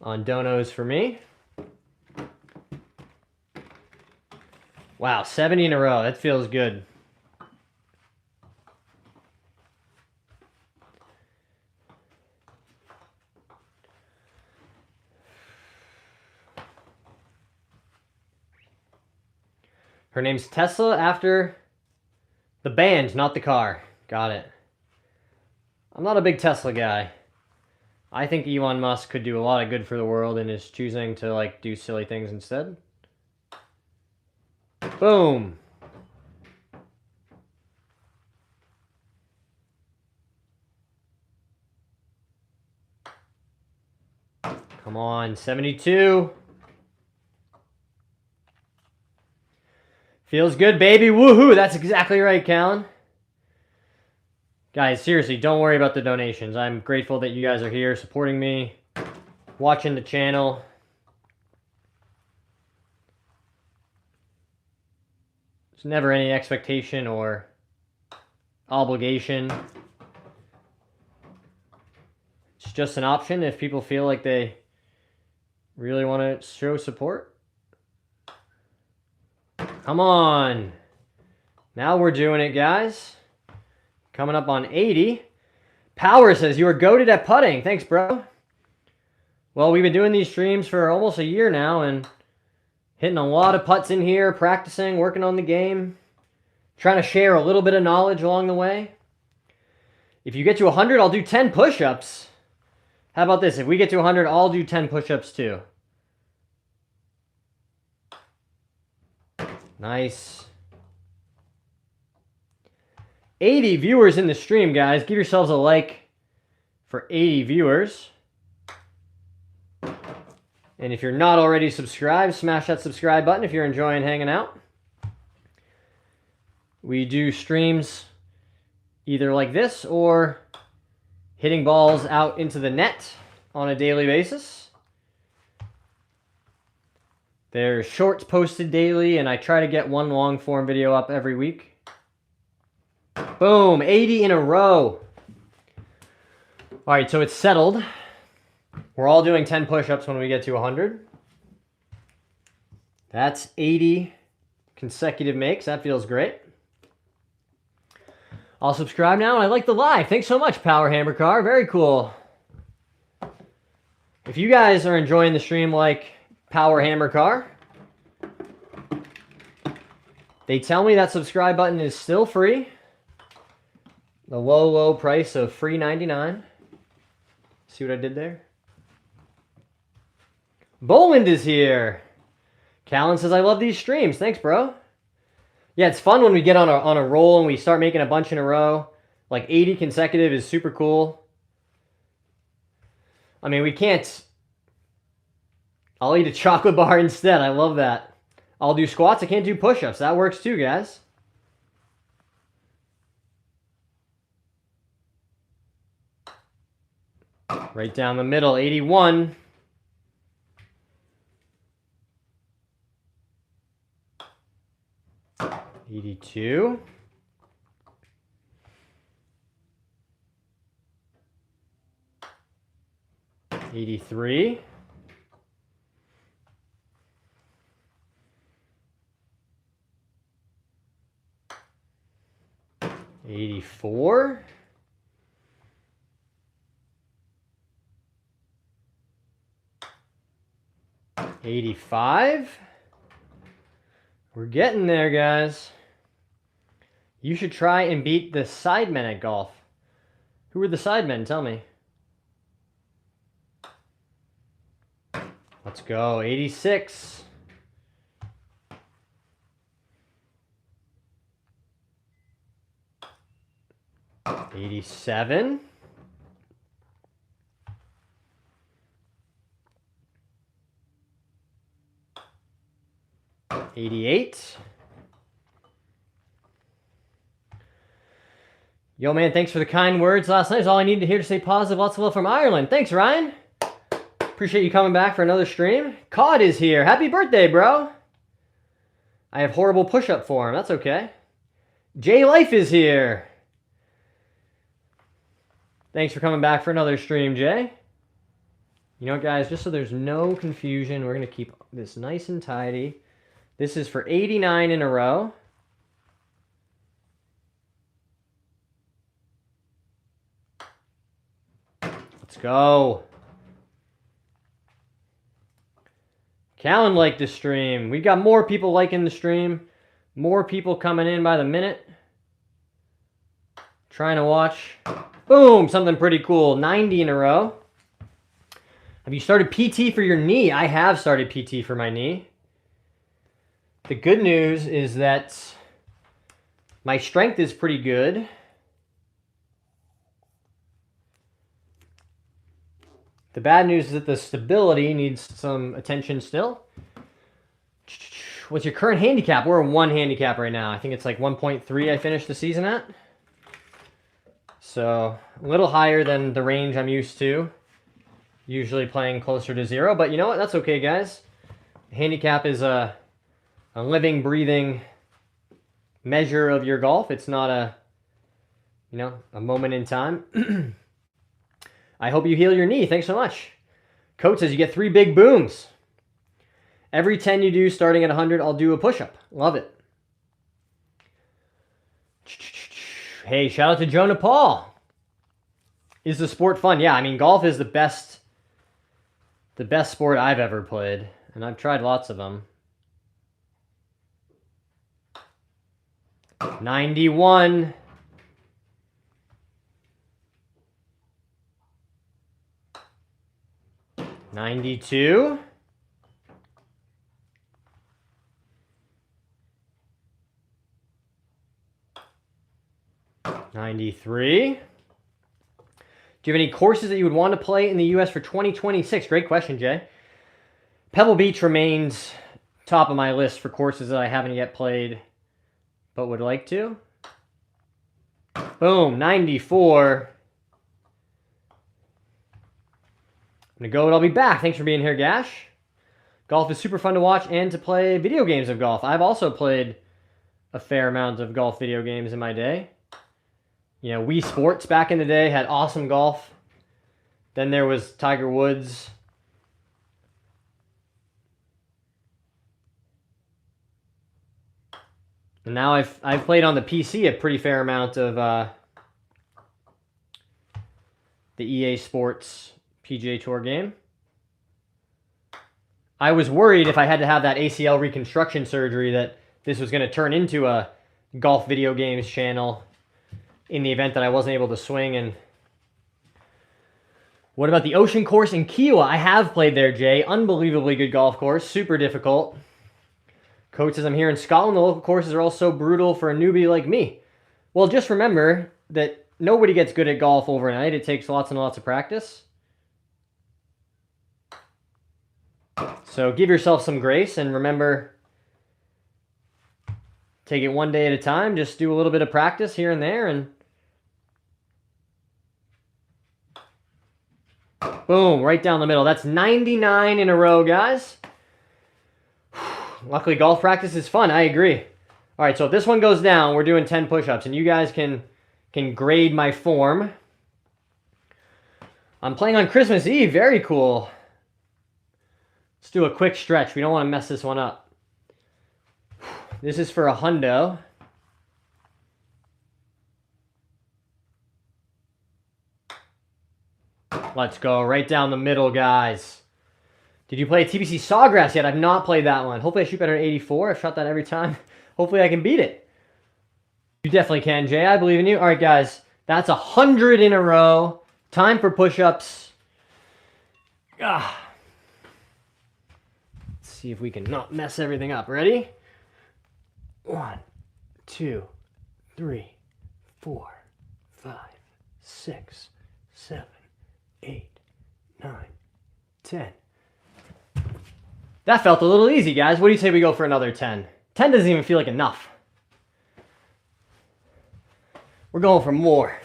on donos for me. Wow, 70 in a row. That feels good. Her name's Tesla after the band, not the car. Got it. I'm not a big Tesla guy. I think Elon Musk could do a lot of good for the world and is choosing to like do silly things instead. Boom. Come on, 72. Feels good, baby. Woohoo! That's exactly right, Callan. Guys, seriously, don't worry about the donations. I'm grateful that you guys are here supporting me, watching the channel. There's never any expectation or obligation. It's just an option if people feel like they really want to show support. Come on. Now we're doing it, guys. Coming up on 80. Power says, you are goated at putting. Thanks, bro. Well, we've been doing these streams for almost a year now and hitting a lot of putts in here, practicing, working on the game, trying to share a little bit of knowledge along the way. If you get to 100, I'll do 10 push-ups. How about this? If we get to 100, I'll do 10 push-ups too. Nice. 80 viewers in the stream, guys. Give yourselves a like for 80 viewers. And if you're not already subscribed, smash that subscribe button if you're enjoying hanging out. We do streams either like this or hitting balls out into the net on a daily basis. There's shorts posted daily, and I try to get one long form video up every week. Boom, 80 in a row. All right, so it's settled. We're all doing 10 push-ups when we get to 100. That's 80 consecutive makes. That feels great. I'll subscribe now, and I like the live. Thanks so much, Power Hammer Car. Very cool. If you guys are enjoying the stream like Power Hammer Car, they tell me that subscribe button is still free. The low, low price of free $99. See what I did there? Boland is here. Callan says, I love these streams. Thanks, bro. Yeah, it's fun when we get on a roll and we start making a bunch in a row. Like 80 consecutive is super cool. I mean, we can't... I'll eat a chocolate bar instead. I love that. I'll do squats. I can't do push-ups. That works too, guys. Right down the middle, 81. $82. $83. $84. $85. We're getting there, guys. You should try and beat the sidemen at golf. Who are the sidemen? Tell me. Let's go. 86. $87. $88. Yo, man, thanks for the kind words last night. It's all I needed to hear to stay positive. Lots of love from Ireland. Thanks, Ryan. Appreciate you coming back for another stream. Cod is here. Happy birthday, bro. I have horrible push-up form. That's okay. J Life is here. Thanks for coming back for another stream, Jay. You know what, guys? Just so there's no confusion, we're going to keep this nice and tidy. This is for 89 in a row. Let's go. Callan liked the stream. We got more people liking the stream. More people coming in by the minute. Trying to watch. Boom, something pretty cool. 90 in a row. Have you started PT for your knee? I have started PT for my knee. The good news is that my strength is pretty good. The bad news is that the stability needs some attention still. What's your current handicap? We're a 1 handicap right now. I think it's like 1.3 I finished the season at. So a little higher than the range I'm used to. Usually playing closer to 0. But you know what? That's okay, guys. Handicap is a living, breathing measure of your golf. It's not a moment in time. I hope you heal your knee. Thanks so much. Coach says you get 3 big booms. Every 10 you do, starting at 100, I'll do a push-up. Love it. Hey, shout out to Jonah Paul. Is the sport fun? Yeah, I mean, golf is the best sport I've ever played, and I've tried lots of them. 91. $92. 93. Do you have any courses that you would want to play in the U.S. for 2026? Great question, Jay. Pebble Beach remains top of my list for courses that I haven't yet played but would like to. Boom, 94. I'm going to go and I'll be back. Thanks for being here, Gash. Golf is super fun to watch and to play video games of golf. I've also played a fair amount of golf video games in my day. You know, Wii Sports back in the day had awesome golf. Then there was Tiger Woods. And now I've played on the PC a pretty fair amount of the EA Sports PGA Tour game. I was worried if I had to have that ACL reconstruction surgery that this was going to turn into a golf video games channel in the event that I wasn't able to swing. And what about the Ocean Course in Kiowa? I have played there, Jay. Unbelievably good golf course. Super difficult. Coach says, I'm here in Scotland. The local courses are all so brutal for a newbie like me. Well, just remember that nobody gets good at golf overnight. It takes lots and lots of practice. So give yourself some grace and remember, take it one day at a time. Just do a little bit of practice here and there, and boom, right down the middle. That's 99 in a row, guys. Luckily, golf practice is fun. I agree. All right, so if this one goes down, we're doing 10 push-ups, and you guys can grade my form. I'm playing on Christmas Eve. Very cool. Let's do a quick stretch. We don't want to mess this one up. This is for a hundo. Let's go. Right down the middle, guys. Did you play TBC Sawgrass yet? I've not played that one. Hopefully I shoot better than 84. I've shot that every time. Hopefully I can beat it. You definitely can, Jay. I believe in you. All right, guys. That's 100 in a row. Time for push-ups. Let's see if we can not mess everything up. Ready? 1, 2, 3, 4, 5, 6, 7, 8, 9, 10. That felt a little easy, guys. What do you say we go for another 10? 10 doesn't even feel like enough. We're going for more.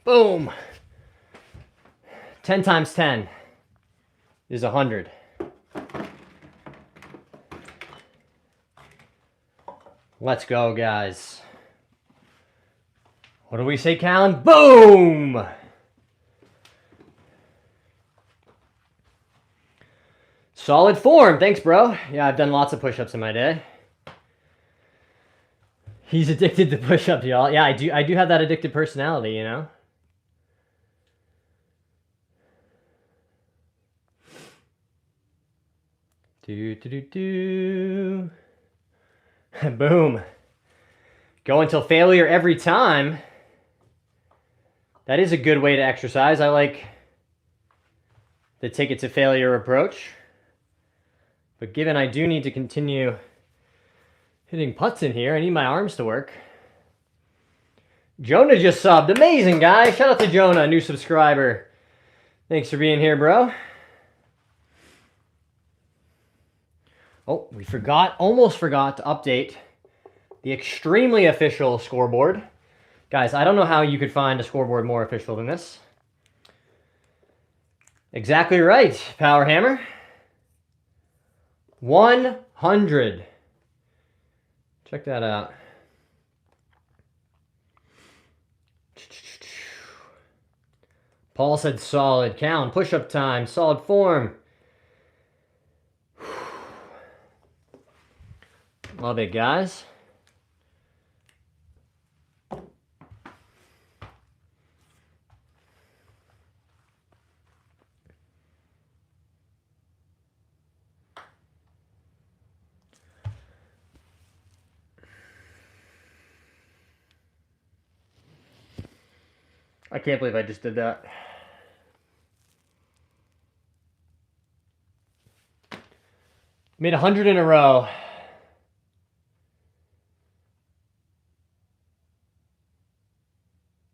Boom. 10 times 10 is 100. Let's go, guys. What do we say, Callan? Boom! Solid form. Thanks, bro. Yeah, I've done lots of push-ups in my day. He's addicted to push-ups, y'all. Yeah, I do have that addicted personality, you know? Do, do, do, do. Boom. Go until failure every time. That is a good way to exercise. I like the take it to failure approach. But given I do need to continue hitting putts in here, I need my arms to work. Jonah just subbed. Amazing, guys. Shout out to Jonah, new subscriber. Thanks for being here, bro. Oh, we almost forgot to update the extremely official scoreboard. Guys, I don't know how you could find a scoreboard more official than this. Exactly right, Power Hammer. 100. Check that out. Paul said solid. Count, push-up time, solid form. Love it, guys. I can't believe I just did that. Made 100 in a row.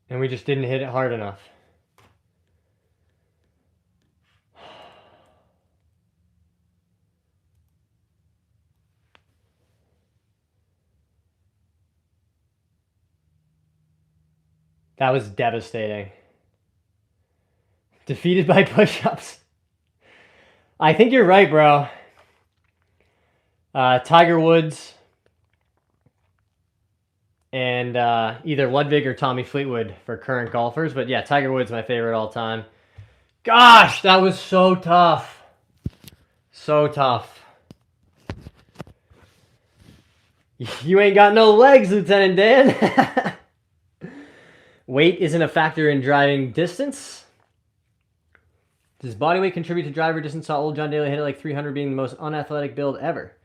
And we just didn't hit it hard enough. That was devastating. Defeated by push-ups. I think you're right, bro. Tiger Woods and either Ludwig or Tommy Fleetwood for current golfers. But yeah, Tiger Woods my favorite all time. Gosh, that was so tough. So tough. You ain't got no legs, Lieutenant Dan. Weight isn't a factor in driving distance. Does body weight contribute to driver distance? Saw old John Daly hit it like 300 being the most unathletic build ever.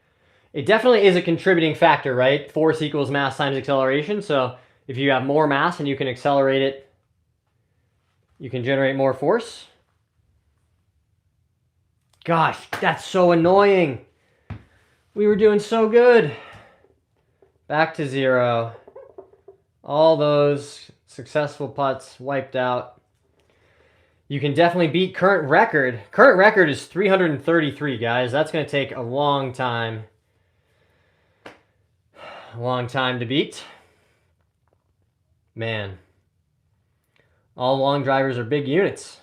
It definitely is a contributing factor, right? Force equals mass times acceleration. So if you have more mass and you can accelerate it, you can generate more force. Gosh, that's so annoying. We were doing so good. Back to zero. All those successful putts wiped out. You can definitely beat current record. Current record is 333, guys. That's going to take a long time. A long time to beat. Man. All long drivers are big units.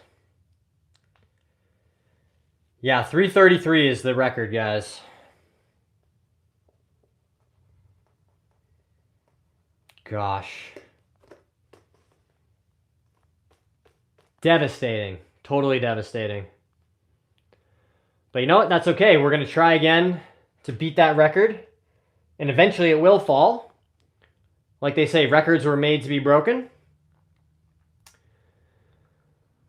Yeah, 333 is the record, guys. Gosh. Devastating. Totally devastating. But you know what? That's okay. We're going to try again to beat that record. And eventually it will fall. Like they say, records were made to be broken.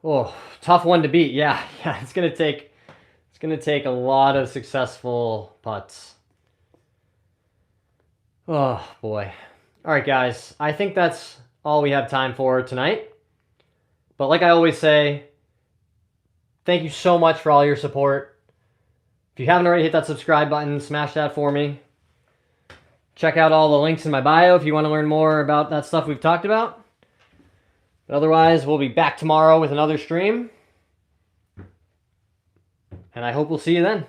Oh, tough one to beat. Yeah, it's going to take a lot of successful putts. Oh, boy. All right, guys. I think that's all we have time for tonight. But like I always say, thank you so much for all your support. If you haven't already hit that subscribe button, smash that for me. Check out all the links in my bio if you want to learn more about that stuff we've talked about. But otherwise, we'll be back tomorrow with another stream. And I hope we'll see you then.